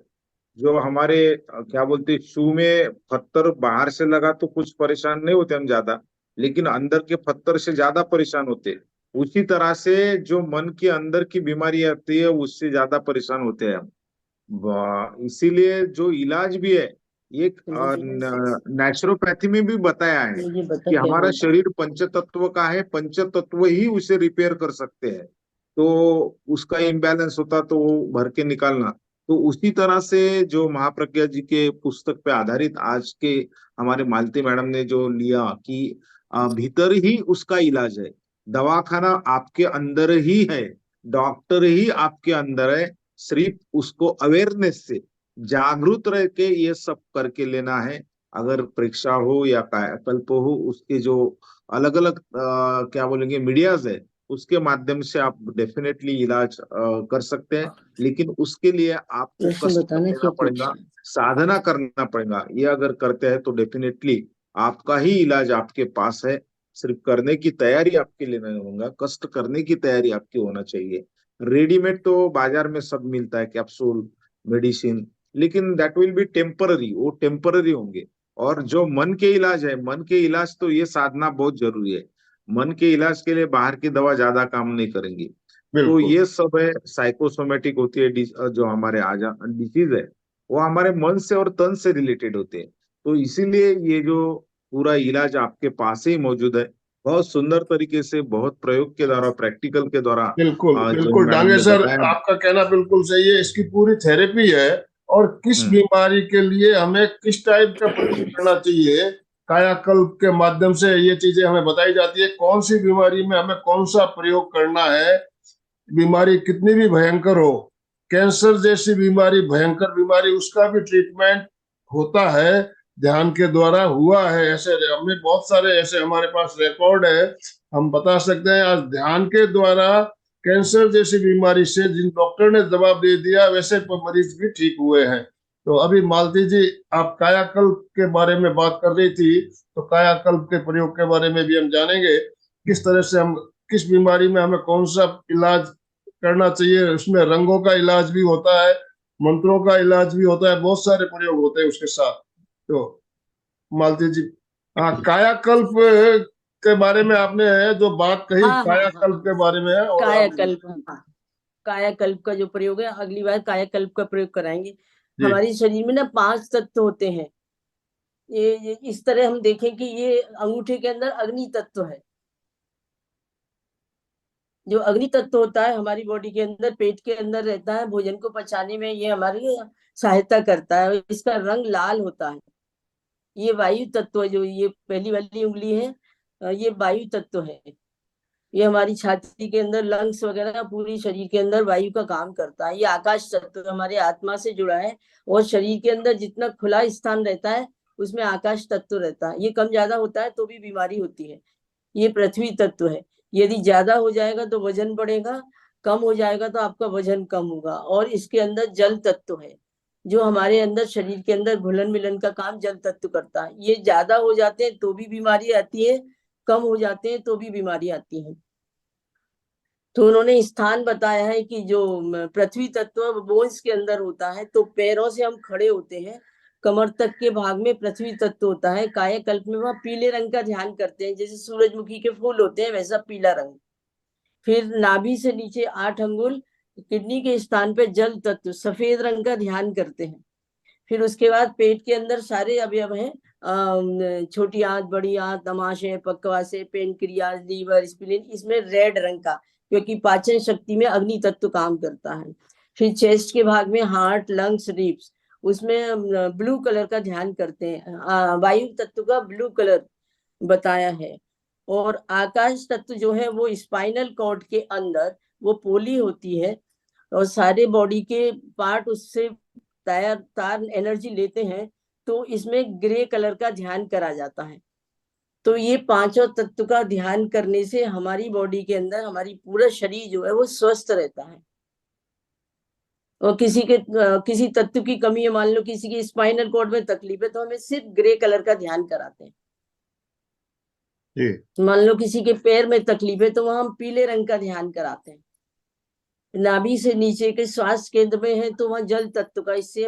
जो हमारे क्या बोलते हैं, शू में पत्थर बाहर से लगा तो कुछ परेशान नहीं होते हम ज्यादा, लेकिन अंदर के पत्थर से ज्यादा परेशान होते हैं। उसी तरह से जो मन के अंदर की बीमारी आती है उससे ज्यादा परेशान होते हैं हम। इसीलिए जो इलाज भी है, एक नेचुरोपैथी में भी बताया है मुझे बता कि क्या हमारा होता है। शरीर पंचतत्व का है, पंचतत्व ही उसे रिपेयर कर सकते हैं। तो उसका इम्बैलेंस होता तो वो भर के निकालना। तो उसी तरह से जो महाप्रज्ञा जी के पुस्तक पे आधारित आज के हमारे मालती मैडम ने जो लिया कि भीतर ही उसका इलाज है। दवाखाना आपके अंदर ही है, डॉक्टर ही आपके अंदर है। सिर्फ उसको अवेयरनेस से जागरूक रह के ये सब करके लेना है। अगर परीक्षा हो या कायाकल्प हो, उसके जो अलग अलग क्या बोलेंगे मीडियाज है, उसके माध्यम से आप डेफिनेटली इलाज कर सकते हैं। लेकिन उसके लिए आपको प्रश्न कष्ट बताना लेना क्या पड़ेगा, पूछना। साधना करना पड़ेगा। ये अगर करते हैं तो डेफिनेटली आपका ही इलाज आपके पास है। सिर्फ करने की तैयारी आपके लिए नहीं होगा, कष्ट करने की तैयारी आपकी होना चाहिए। रेडीमेड तो बाजार में सब मिलता है, कैप्सूल, मेडिसिन, लेकिन दैट विल बी टेम्पररी, वो टेम्पररी होंगे। और जो मन के इलाज है, मन के इलाज तो ये साधना बहुत जरूरी है। मन के इलाज के लिए बाहर की दवा ज्यादा काम नहीं करेंगी। तो बिल्कुल ये सब है, साइकोसोमेटिक होती है जो हमारे डिसीज है, वो हमारे मन से और तन से रिलेटेड होते हैं। तो इसीलिए ये जो पूरा इलाज आपके पास ही मौजूद है, बहुत सुंदर तरीके से, बहुत प्रयोग के द्वारा, प्रैक्टिकल के द्वारा बिल्कुल जैन बिल्कुल मैडम डांगे ने सर, बताया। आपका कहना बिल्कुल सही है। इसकी पूरी थेरेपी है, और किस हम्म। बीमारी के लिए हमें किस टाइप का प्रयोग करना चाहिए, कायाकल्प के माध्यम से ये चीजें हमें बताई जाती है। कौन सी बीमारी में हमें कौन सा प्रयोग करना है, बीमारी कितनी भी भयंकर हो, कैंसर जैसी बीमारी, भयंकर बीमारी, उसका भी ट्रीटमेंट होता है, ध्यान के द्वारा हुआ है। ऐसे हमने बहुत सारे ऐसे हमारे पास रिकॉर्ड है, हम बता सकते हैं। आज ध्यान के द्वारा कैंसर जैसी बीमारी से जिन डॉक्टर ने जवाब दे दिया, वैसे मरीज भी ठीक हुए हैं। तो अभी मालती जी, आप कायाकल्प के बारे में बात कर रही थी, तो कायाकल्प के प्रयोग के बारे में भी हम जानेंगे। किस तरह से हम, किस बीमारी में हमें कौन सा इलाज करना चाहिए। उसमें रंगों का इलाज भी होता है, मंत्रों का इलाज भी होता है, बहुत सारे प्रयोग होते हैं उसके साथ। तो मालती जी, हाँ, कायाकल्प के बारे में आपने जो बात कही, हाँ हाँ हाँ कायाकल्प के बारे में है। और कायाकल्प, हाँ कायाकल्प का जो प्रयोग है अगली बार कायाकल्प का प्रयोग कराएंगे। जी हमारे शरीर में ना 5 तत्व होते हैं। ये इस तरह हम देखें कि ये अंगूठे के अंदर अग्नि तत्व है। जो अग्नि तत्व होता है हमारी बॉडी के अंदर, पेट के अंदर रहता है, भोजन को पचाने में ये हमारी सहायता करता है। इसका रंग लाल होता है। ये वायु तत्व, जो ये पहली वाली उंगली है, ये वायु तत्व है। ये हमारी छाती के अंदर, लंग्स वगैरह, पूरी शरीर के अंदर वायु का काम करता है। ये आकाश तत्व हमारे आत्मा से जुड़ा है, और शरीर के अंदर जितना खुला स्थान रहता है उसमें आकाश तत्व रहता है। ये कम ज्यादा होता है तो भी बीमारी होती है। ये पृथ्वी तत्व है। यदि ज्यादा हो जाएगा तो वजन बढ़ेगा, कम हो जाएगा तो आपका वजन कम होगा। और इसके अंदर जल तत्व है, जो हमारे अंदर शरीर के अंदर घुलन मिलन का काम जल तत्व करता है। ये ज्यादा हो जाते हैं तो भी बीमारी आती है, कम हो जाते हैं तो भी बीमारी आती है। तो उन्होंने स्थान बताया है कि जो पृथ्वी तत्व बोन्स के अंदर होता है, तो पैरों से हम खड़े होते हैं, कमर तक के भाग में पृथ्वी तत्व होता है। कायाकल्प में वह पीले रंग का ध्यान करते हैं, जैसे सूरजमुखी के फूल होते हैं वैसा पीला रंग। फिर नाभि से नीचे 8 अंगुल किडनी के स्थान पे जल तत्व सफेद रंग का ध्यान करते हैं। फिर उसके बाद पेट के अंदर सारे अवयव हैं, छोटी आंत, बड़ी आंत, अमाशय, पक्वाशय, पेनक्रियाज, लीवर, स्प्लीन, इसमें रेड रंग का, क्योंकि पाचन शक्ति में अग्नि तत्व काम करता है। फिर चेस्ट के भाग में हार्ट, लंग्स, रिब्स, उसमें ब्लू कलर का ध्यान करते हैं। वायु तत्व का ब्लू कलर बताया है। और आकाश तत्व जो है वो स्पाइनल कॉर्ड के अंदर वो पोली होती है, और सारे बॉडी के पार्ट उससे तार एनर्जी लेते हैं, तो इसमें ग्रे कलर का ध्यान करा जाता है। तो ये 5 तत्व का ध्यान करने से हमारी बॉडी के अंदर हमारी पूरा शरीर जो है वो स्वस्थ रहता है। और किसी तत्व की कमी है, मान लो किसी की स्पाइनल कॉर्ड में तकलीफ है, तो हमें सिर्फ ग्रे कलर का ध्यान कराते हैं। मान लो किसी के पैर में तकलीफ है तो वहां हम पीले रंग का ध्यान कराते हैं। नाभि से नीचे के श्वास केंद्र में है तो वहां जल तत्व का, इससे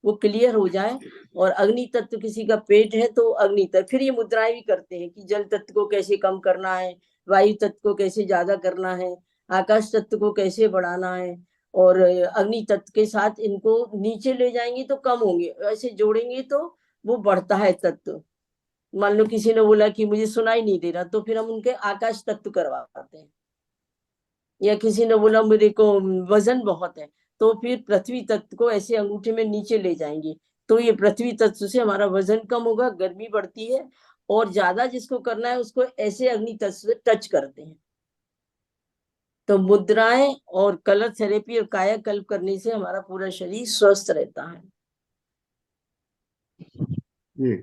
वो क्लियर हो जाए। और अग्नि तत्व किसी का पेट है तो अग्नि तत्व। फिर ये मुद्राएं भी करते हैं कि जल तत्व को कैसे कम करना है, वायु तत्व को कैसे ज्यादा करना है, आकाश तत्व को कैसे बढ़ाना है, और अग्नि तत्व के साथ इनको नीचे ले जाएंगे तो कम होंगे, ऐसे जोड़ेंगे तो वो बढ़ता है तत्व। मान लो किसी ने बोला कि मुझे सुनाई नहीं दे रहा, तो फिर हम उनके आकाश तत्व करवाते हैं। या किसी ने बोला मेरे को वजन बहुत है, तो फिर पृथ्वी तत्व को ऐसे अंगूठे में नीचे ले जाएंगे, तो ये पृथ्वी तत्व से हमारा वजन कम होगा, गर्मी बढ़ती है। और ज्यादा जिसको करना है उसको ऐसे अग्नि तत्व से टच करते हैं। तो मुद्राएं और कलर थेरेपी और कायाकल्प करने से हमारा पूरा शरीर स्वस्थ रहता है। जी।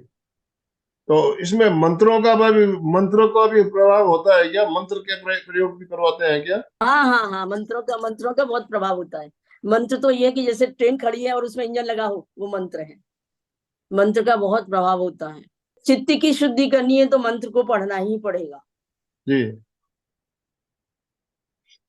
तो इसमें मंत्रों का भी प्रभाव होता है क्या? मंत्र के प्रयोग भी करवाते हैं क्या? हाँ हाँ हाँ, मंत्रों का बहुत प्रभाव होता है। मंत्र तो ये कि जैसे ट्रेन खड़ी है और उसमें इंजन लगा हो, वो मंत्र है। मंत्र का बहुत प्रभाव होता है। चित्त की शुद्धि करनी है तो मंत्र को पढ़ना ही पड़ेगा। जी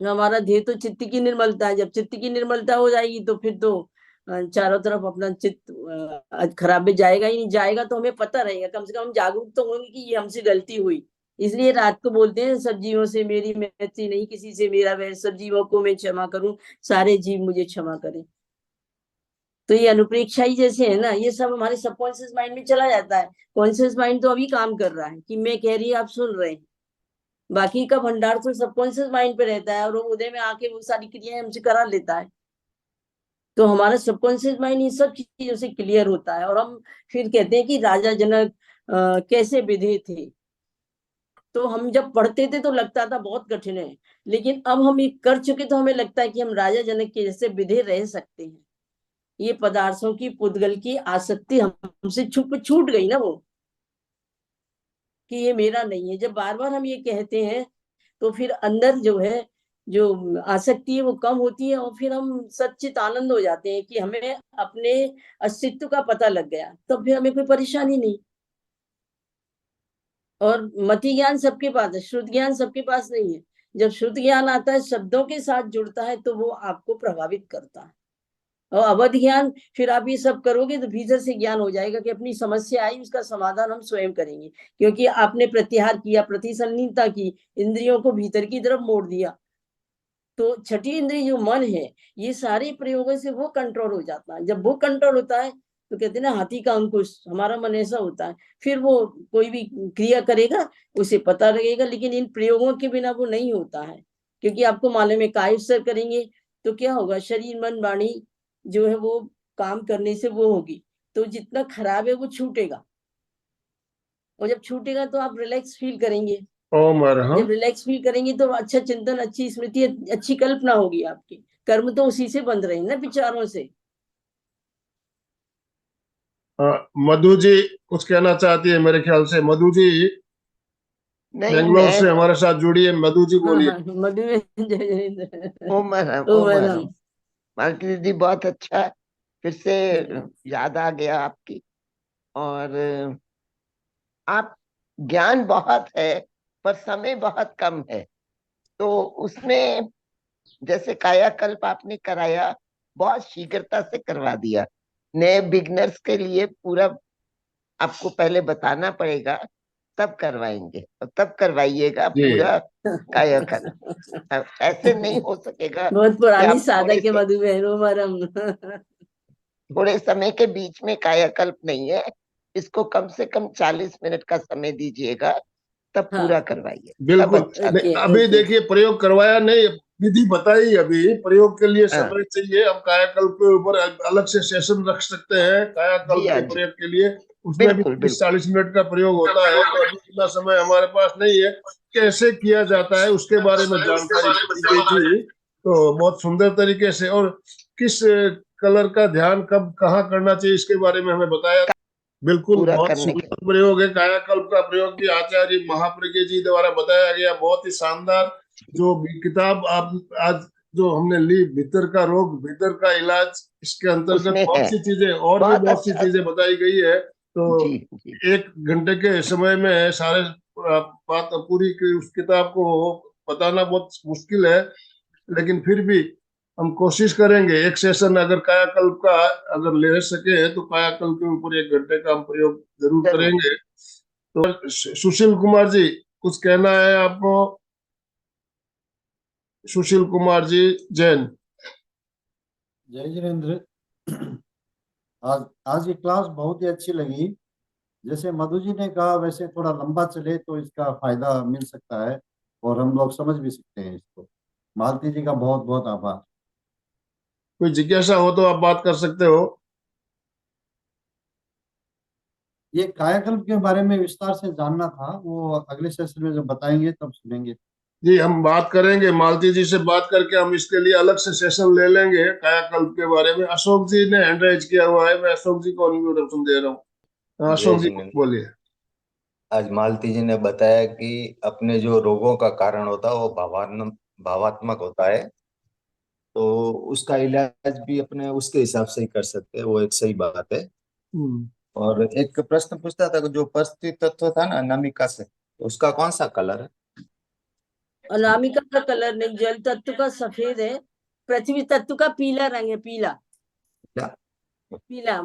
हमारा ध्येय तो चित्त की निर्मलता है। जब चित्त की निर्मलता हो जाएगी तो फिर तो चारों तरफ अपना चित्त खराब में जाएगा ही नहीं। जाएगा तो हमें पता रहेगा, कम से कम हम जागरूक तो होंगे कि ये हमसे गलती हुई। इसलिए रात को बोलते हैं, सब जीवों से मेरी मैत्री नहीं, किसी से मेरा वैर, सब जीवों को मैं क्षमा करूं, सारे जीव मुझे क्षमा करें। तो ये अनुप्रेक्षा ही जैसे है ना, ये सब हमारे सबकॉन्शियस माइंड में चला जाता है। कॉन्शियस माइंड तो अभी काम कर रहा है कि मैं कह रही, आप सुन रहे हैं। बाकी का भंडार तो सबकॉन्शियस माइंड पे रहता है, और वो उदय में आके वो सारी क्रियाएं हमसे करा लेता है। तो हमारा सबकॉन्शियस माइंड इन सब चीजों से क्लियर होता है। और हम फिर कहते हैं कि राजा जनक कैसे विधे थे। तो हम जब पढ़ते थे तो लगता था बहुत कठिन है, लेकिन अब हम ये कर चुके तो हमें लगता है कि हम राजा जनक के जैसे विधे रह सकते हैं। ये पदार्थों की पुद्गल की आसक्ति हमसे छूट गई ना, वो कि ये मेरा नहीं है। जब बार बार हम ये कहते हैं तो फिर अंदर जो है, जो आसक्ति है वो कम होती है, और फिर हम सच्चित आनंद हो जाते हैं कि हमें अपने अस्तित्व का पता लग गया। तब फिर हमें कोई परेशानी नहीं। और मति ज्ञान सबके पास है, श्रुत ज्ञान सबके पास नहीं है। जब श्रुत ज्ञान आता है, शब्दों के साथ जुड़ता है, तो वो आपको प्रभावित करता है। और अवध ज्ञान, फिर आप ये सब करोगे तो भीतर से ज्ञान हो जाएगा कि अपनी समस्या आई, उसका समाधान हम स्वयं करेंगे, क्योंकि आपने प्रत्याहार किया, प्रतिसन्निधता की, इंद्रियों को भीतर की तरफ मोड़ दिया। तो छठी इंद्रिय जो मन है, ये सारे प्रयोगों से वो कंट्रोल हो जाता है। जब वो कंट्रोल होता है तो कहते हैं ना, हाथी का अंकुश, हमारा मन ऐसा होता है। फिर वो कोई भी क्रिया करेगा उसे पता लगेगा, लेकिन इन प्रयोगों के बिना वो नहीं होता है। क्योंकि आपको मालूम है, कायोत्सर्ग करेंगे तो क्या होगा, शरीर मन वाणी जो है वो काम करने से वो होगी, तो जितना खराब है वो छूटेगा, और जब छूटेगा तो आप रिलैक्स फील करेंगे। ओम अरहम। जब रिलैक्स फील करेंगे तो अच्छा चिंतन, अच्छी स्मृति, अच्छी कल्पना होगी आपकी। कर्म तो उसी से बंध रहे हैं ना, विचारों से। मधु जी कुछ कहना चाहती है मेरे ख्याल से। मधु जी नहीं, बेंगलोर से मैं हमारे साथ जुड़ी है। मधु जी हाँ बोलिए। हाँ, मधु में जय ओ मैडम, ओ ओ मैडम, मैडम। मालती दीदी बहुत अच्छा है। फिर से याद आ गया आपकी। और आप, ज्ञान बहुत है पर समय बहुत कम है। तो उसमें जैसे कायाकल्प आपने कराया, बहुत शीघ्रता से करवा दिया। नए बिगनर्स के लिए पूरा आपको पहले बताना पड़ेगा, तब करवाएंगे और तब करवाइएगा जी पूरा कायाकल्प। अब ऐसे नहीं हो सकेगा बहुत कि पुरानी आप साधक है मधु बहन, ओ मैडम। थोड़े समय के बीच में कायाकल्प नहीं है। इसको कम से कम 40 मिनट का समय दीजिएगा, तब हाँ, पूरा करवाइए, तब बिल्कुल। अच्छा ओके अभी ओके। देखिए, प्रयोग करवाया नहीं, विधि बताई। अभी प्रयोग के लिए हाँ, समय चाहिए। हम कायाकल्प के ऊपर अलग से सेशन रख सकते हैं जी कायाकल्प हाँ के जी, प्रयोग के लिए। उसमें भी बिल्कुल बिल्कुल। 30-40 मिनट का प्रयोग होता है। तो अभी इतना समय हमारे पास नहीं है। कैसे किया जाता है उसके बारे में जानकारी दी गई थी, तो बहुत सुंदर तरीके से। और किस कलर का ध्यान कब कहाँ करना चाहिए इसके बारे में हमें बताया। बिल्कुल, पूरा बहुत करने के सुंदर प्रयोग है। कायाकल्प का प्रयोग भी आचार्य महाप्रज्ञ जी द्वारा बताया गया, बहुत ही शानदार। जो भी किताब आप आज जो हमने ली, भीतर का रोग भीतर का इलाज, इसके अंतर्गत उसमें है। बहुत सी चीजें और भी बहुत बहुत सी अच्छा। चीजें बताई गई है। तो जी जी, 1 घंटे के समय में सारे बात पूरी उस किताब को बताना बहुत मुश्किल है। लेकिन फिर भी हम कोशिश करेंगे। एक सेशन अगर कायाकल्प का अगर ले सके तो कायाकल्प के ऊपर 1 घंटे का हम प्रयोग जरूर जरूर। करेंगे। तो सुशील कुमार जी कुछ कहना है आपको? सुशील कुमार जी जैन। जय जिनेन्द्र। आज आज की क्लास बहुत ही अच्छी लगी। जैसे मधु जी ने कहा, वैसे थोड़ा लंबा चले तो इसका फायदा मिल सकता है और हम लोग समझ भी सकते हैं इसको। मालती जी का बहुत बहुत आभार। कोई जिज्ञासा हो तो आप बात कर सकते हो। ये कायाकल्प के बारे में विस्तार से जानना था, वो अगले सेशन में जब बताएंगे तब सुनेंगे। जी, हम बात करेंगे। मालती जी से बात करके हम इसके लिए अलग से सेशन ले लेंगे कायाकल्प के बारे में। अशोक जी ने हैंड राइज किया हुआ है, मैं अशोक जी को इंट्रोडक्शन दे रहा हूँ। हाँ, जय अशोक जी जिनेन्द्र। बोलिए। आज मालती जी ने बताया कि अपने जो रोगों का कारण होता है वो भावात्मक होता है, तो उसका इलाज भी अपने उसके हिसाब से ही कर सकते हैं, वो एक सही बात है। हम्म। और एक प्रश्न पूछता था कि जो पृथ्वी तत्व था ना अनामिका से, तो उसका कौन सा कलर है? अनामिका का कलर नहीं, जल तत्व का सफेद है, पृथ्वी तत्व का पीला रंग है, पीला। क्या? पीला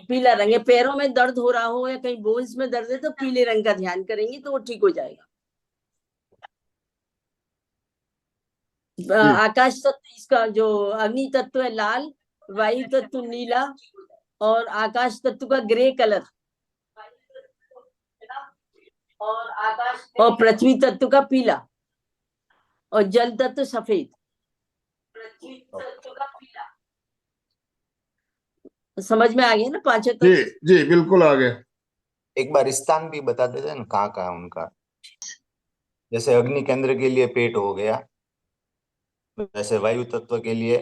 पीला रंग है। पैरों में दर्द हो रहा हो या कहीं बोन्स में दर्द है तो पीले रंग का ध्यान करेंगे तो वो ठीक हो जाएगा। जी आकाश तत्व, इसका जो अग्नि तत्व है लाल, वायु तत्व नीला, और आकाश तत्व का ग्रे कलर, और पृथ्वी तत्व का पीला, और जल तत्व सफेद। पृथ्वी तत्व का पीला। समझ में आ गया ना पांचों जी तत्व? जी, बिल्कुल आ गए। एक बार स्थान भी बता देते ना, कहाँ कहाँ उनका। जैसे अग्नि केंद्र के लिए पेट हो गया, वैसे वायु तत्व के लिए।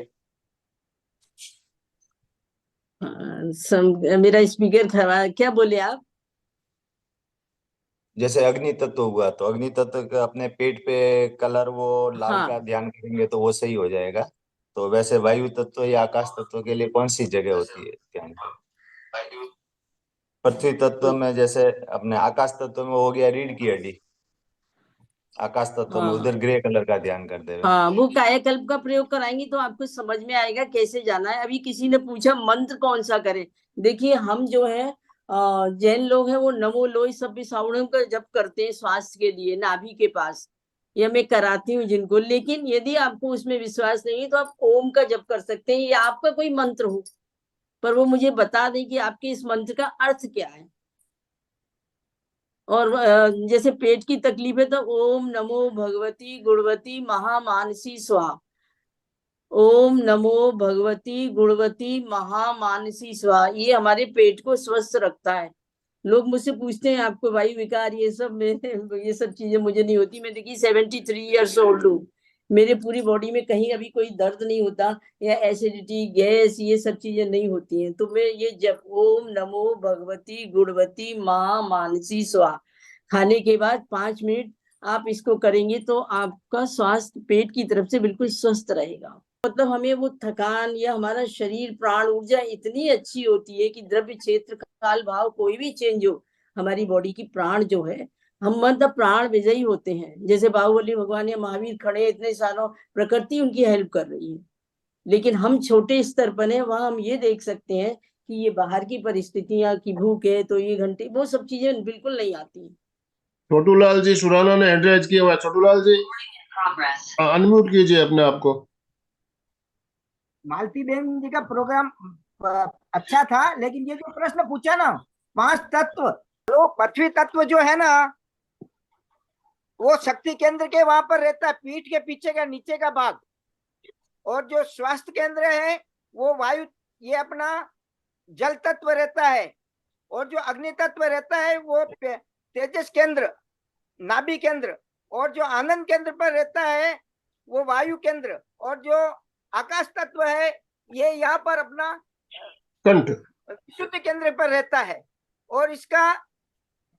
मेरा स्पीकर खराब, क्या बोले आप? जैसे अग्नि तत्व हुआ तो अग्नि तत्व का अपने पेट पे कलर वो लाल हाँ, का ध्यान करेंगे तो वो सही हो जाएगा। तो वैसे वायु तत्व या आकाश तत्व के लिए कौन सी जगह होती है ध्यान की? पृथ्वी तत्व में जैसे अपने आकाश तत्व में हो गया रीढ़ की हड्डी। आकाश तत्व में हाँ उधर ग्रे कलर का ध्यान कर देवे। हाँ, वो कायाकल्प का प्रयोग कराएंगे तो आपको समझ में आएगा कैसे जाना है। अभी किसी ने पूछा मंत्र कौन सा करें। देखिए हम जो है जैन लोग हैं वो नमो लोई सभ्य साउणम का जप करते हैं स्वास्थ्य के लिए नाभि के पास। ये मैं कराती हूँ जिनको। लेकिन यदि आपको उसमें विश्वास नहीं है तो आप ओम का जप कर सकते हैं या आपका कोई मंत्र हो, पर वो मुझे बता दें कि आपके इस मंत्र का अर्थ क्या है। और जैसे पेट की तकलीफ है तो ओम नमो भगवती गुणवती महामानसी स्वाहा। ओम नमो भगवती गुणवती महामानसी स्वाहा। ये हमारे पेट को स्वस्थ रखता है। लोग मुझसे पूछते हैं आपको वायु विकार ये सब ये सब चीजें मुझे नहीं होती। मैं देखिए 73 ईयर्स ओल्ड हूँ। मेरे पूरी बॉडी में कहीं अभी कोई दर्द नहीं होता या एसिडिटी गैस ये सब चीजें नहीं होती हैं। तो मैं ये जब ओम नमो भगवती गुणवती महामानसी स्वाहा खाने के बाद 5 मिनट आप इसको करेंगे तो आपका स्वास्थ्य पेट की तरफ से बिल्कुल स्वस्थ रहेगा। मतलब हमें वो थकान या हमारा शरीर प्राण ऊर्जा इतनी अच्छी होती है कि द्रव्य क्षेत्र काल भाव कोई भी चेंज हो हमारी बॉडी की प्राण जो है हम मतलब प्राण विजयी होते हैं। जैसे बाहुबली भगवान या महावीर खड़े हैं इतने सालों, प्रकृति उनकी हेल्प कर रही है। लेकिन हम छोटे स्तर पर हैं, वहां हम ये देख सकते हैं कि ये बाहर की परिस्थितियां की भूख है तो ये घंटे वो सब चीजें बिल्कुल नहीं आती। छोटूलाल जी सुराना ने हैंड रेज किया हुआ है। छोटूलाल जी अनम्यूट कीजिए अपने आप को। मालती बहन जी का प्रोग्राम अच्छा था, लेकिन ये जो प्रश्न पूछा ना 5 तत्व, तो पृथ्वी तत्व जो है ना वो शक्ति केंद्र के वहां पर रहता है, पीठ के पीछे का नीचे का भाग। और जो स्वास्थ्य केंद्र है वो वायु, ये अपना जल तत्व रहता है। और जो अग्नि तत्व रहता है वो तेजस केंद्र नाभि केंद्र। और जो आनंद केंद्र पर रहता है वो वायु केंद्र। और जो आकाश तत्व है ये यहाँ पर अपना कंठ विशुद्ध केंद्र पर रहता है। और इसका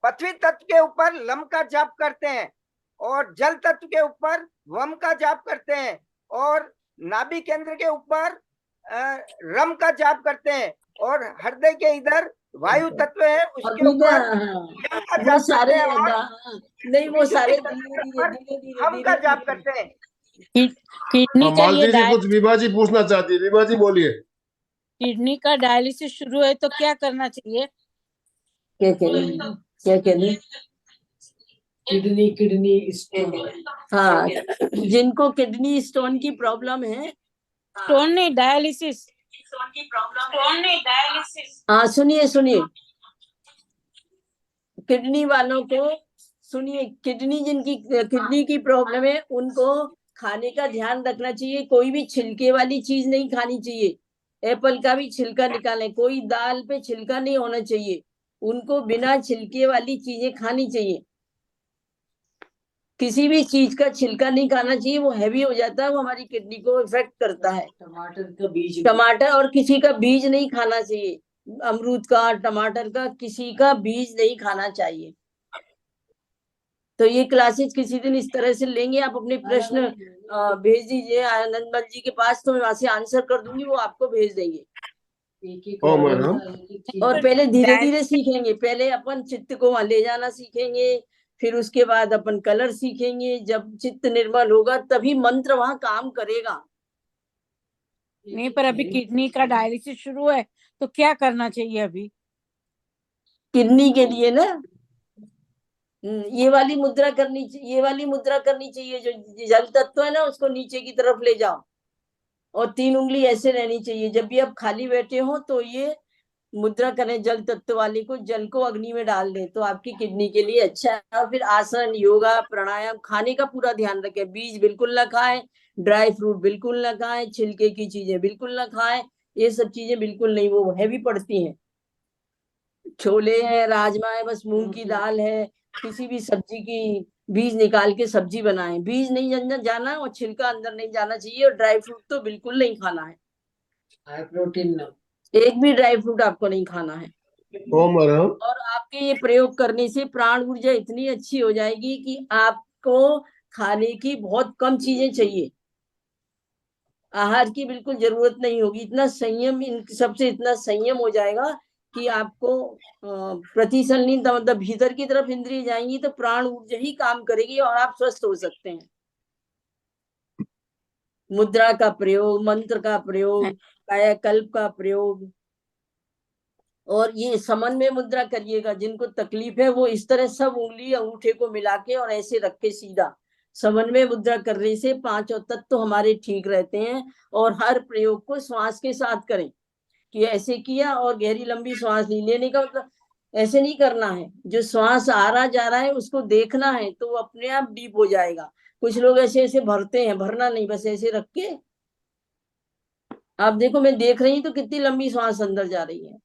पृथ्वी तत्व के ऊपर लम का जाप करते हैं और जल तत्व के ऊपर वम का जाप करते हैं और नाभि केंद्र के ऊपर रम का जाप करते हैं और हृदय के इधर वायु तत्व है उसके ऊपर वो सारे नहीं वो सारे हम का जाप करते हैं। किडनी का मालती जी कुछ विभा जी पूछना चाहती है। विभा जी बोलिए। किडनी का डायलिसिस शुरू है तो क्या करना चाहिए? क्या कहने किडनी स्टोन। हाँ, जिनको किडनी स्टोन की प्रॉब्लम है, स्टोन नहीं डायलिसिस, हाँ सुनिए किडनी वालों को सुनिए, जिनकी किडनी की प्रॉब्लम है उनको खाने का ध्यान रखना चाहिए। कोई भी छिलके वाली चीज नहीं खानी चाहिए। एप्पल का भी छिलका निकालें, कोई दाल पे छिलका नहीं होना चाहिए। उनको बिना छिलके वाली चीजें खानी चाहिए। किसी भी चीज का छिलका नहीं खाना चाहिए, वो हैवी हो जाता है, वो हमारी किडनी को इफेक्ट करता है। टमाटर और किसी का बीज नहीं खाना चाहिए। अमरूद का टमाटर का किसी का बीज नहीं खाना चाहिए। तो ये क्लासेस किसी दिन इस तरह से लेंगे। आप अपने प्रश्न भेज दीजिए आनंदमल जी के पास, तो मैं वहां से आंसर कर दूंगी, वो आपको भेज देंगे। और पहले धीरे धीरे सीखेंगे। पहले अपन चित्त को वहां ले जाना सीखेंगे, फिर उसके बाद अपन कलर सीखेंगे। जब चित्त निर्मल होगा तभी मंत्र वहां काम करेगा। नहीं, पर अभी किडनी का डायलिसिस शुरू है तो क्या करना चाहिए अभी? किडनी के लिए ना ये वाली मुद्रा करनी चाहिए। जो जल तत्व है ना उसको नीचे की तरफ ले जाओ और 3 उंगली ऐसे रहनी चाहिए। जब भी आप खाली बैठे हो तो ये मुद्रा करें जल तत्व वाली को, जल को अग्नि में डाल दें तो आपकी किडनी के लिए अच्छा है। और फिर आसन योगा प्राणायाम, खाने का पूरा ध्यान रखें। बीज बिल्कुल ना खाएं, ड्राई फ्रूट बिल्कुल ना खाएं, छिलके की चीजें बिल्कुल ना खाएं। ये सब चीजें बिल्कुल नहीं, वो हैवी पड़ती हैं। छोले है, राजमा है, बस मूंग की दाल है, किसी भी सब्जी की बीज निकाल के सब्जी बनाएं। बीज नहीं अंदर जाना और छिलका अंदर नहीं जाना चाहिए। और ड्राई फ्रूट तो बिल्कुल नहीं खाना है। हाई प्रोटीन एक भी ड्राई फ्रूट आपको नहीं खाना है। और आपके ये प्रयोग करने से प्राण ऊर्जा इतनी अच्छी हो जाएगी कि आपको खाने की बहुत कम चीजें चाहिए, आहार की बिल्कुल जरूरत नहीं होगी। इतना संयम, इन सबसे इतना संयम हो जाएगा कि आपको प्रतिसंधि मतलब भीतर की तरफ इंद्रिय जाएंगी तो प्राण ऊर्जा ही काम करेगी और आप स्वस्थ हो सकते हैं। मुद्रा का प्रयोग, मंत्र का प्रयोग, कायाकल्प का प्रयोग, और ये समन्वय मुद्रा करिएगा। जिनको तकलीफ है वो इस तरह सब उंगली अंगूठे को मिला के और ऐसे रख के सीधा समन्वय मुद्रा करने से पांचों तत्व हमारे ठीक रहते हैं। और हर प्रयोग को श्वास के साथ करें कि ऐसे किया और गहरी लंबी श्वास ली। लेने का मतलब ऐसे नहीं करना है, जो श्वास आ रहा जा रहा है उसको देखना है तो वो अपने आप डीप हो जाएगा। कुछ लोग ऐसे ऐसे भरते हैं, भरना नहीं, बस ऐसे रख के आप देखो, मैं देख रही हूँ तो कितनी लंबी श्वास अंदर जा रही है।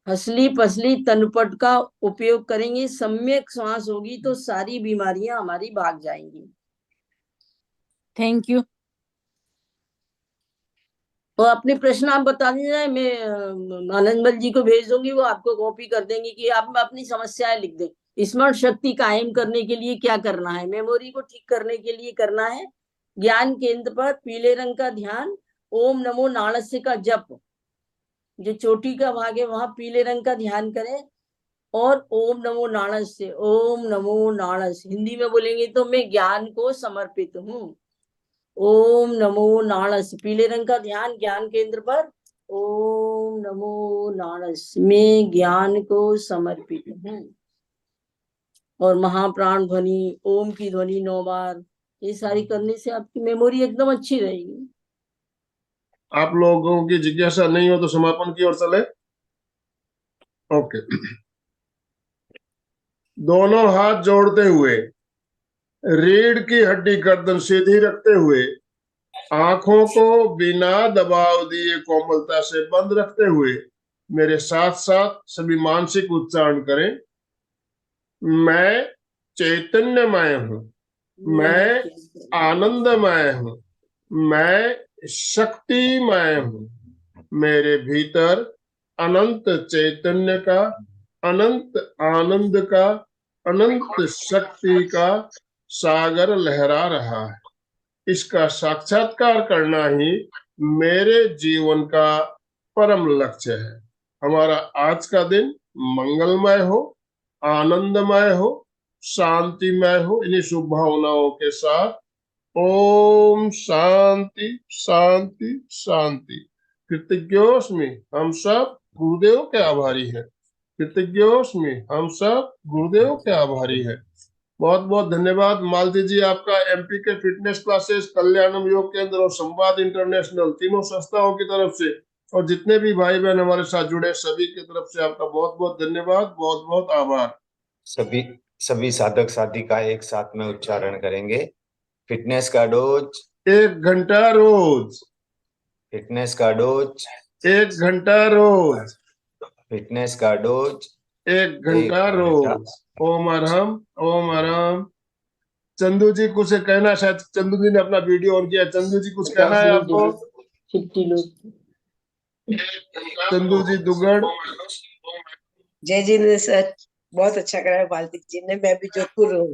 हसली पसली तनपट का उपयोग करेंगे, सम्यक श्वास होगी तो सारी बीमारियां हमारी भाग जाएंगी। Thank you. और अपने प्रश्न आप बता दीजिए, मैं आनंदमल जी को भेज दूंगी, वो आपको कॉपी कर देंगे कि आप अपनी समस्याएं लिख दें। स्मरण शक्ति कायम करने के लिए क्या करना है? मेमोरी को ठीक करने के लिए करना है ज्ञान केंद्र पर पीले रंग का ध्यान, ओम नमो नालस्य का जप। जो चोटी का भाग है वहां पीले रंग का ध्यान करें और ओम नमो नालस्य, ओम नमो नालस्य हिंदी में बोलेंगे तो मैं ज्ञान को समर्पित हूँ। ओम नमो नालस्य, पीले रंग का ध्यान ज्ञान केंद्र पर। ओम नमो नालस्य, मैं ज्ञान को समर्पित हूँ। और महाप्राण ध्वनि, ओम की ध्वनि 9 बार, ये सारी करने से आपकी मेमोरी एकदम अच्छी रहेगी। आप लोगों की जिज्ञासा नहीं हो तो समापन की ओर चले। ओके, दोनों हाथ जोड़ते हुए, रीढ़ की हड्डी गर्दन सीधी रखते हुए, आंखों को बिना दबाव दिए कोमलता से बंद रखते हुए मेरे साथ साथ सभी मानसिक उच्चारण करें। मैं चैतन्यमय हूँ, मैं आनंदमय हूँ, मैं शक्तिमय हूँ। मेरे भीतर अनंत चैतन्य का, अनंत आनंद का, अनंत शक्ति का सागर लहरा रहा है। इसका साक्षात्कार करना ही मेरे जीवन का परम लक्ष्य है। हमारा आज का दिन मंगलमय हो, आनंदमय हो, शांतिमय हो। इन्हीं शुभ भावनाओं के साथ ओम शांति शांति शांति। कृतज्ञोस्मि, हम सब गुरुदेव के आभारी हैं। कृतज्ञोस्मि, हम सब गुरुदेव के आभारी हैं। बहुत बहुत धन्यवाद मालती जी आपका। एमपी के फिटनेस क्लासेस, कल्याणम योग केंद्र और संवाद इंटरनेशनल, तीनों संस्थाओं की तरफ से और जितने भी भाई बहन हमारे साथ जुड़े सभी की तरफ से आपका बहुत बहुत धन्यवाद, बहुत बहुत आभार। सभी साधक साधिका एक साथ में उच्चारण करेंगे। फिटनेस का डोज 1 घंटा रोज, फिटनेस का डोज 1 घंटा रोज, फिटनेस का डोज 1 घंटा रोज। ओम अरहम, ओम अरहम। चंदू जी कुछ कहना, शायद चंदू जी ने अपना वीडियो ऑन किया। चंदू जी कुछ कहना है आपको? 50 लोग। चंदू जी दुगड़। जय जिनेन्द्र सर, बहुत अच्छा करा मालती जी ने। मैं भी जोधपुर हूँ।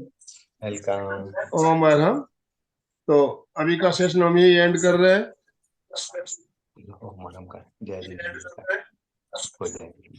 वेलकम। ओम अरहम। तो अभी का सेशन हम यही एंड कर रहे हैं। ओम अरहम का जय जिनेन्द्र हो जाएगी।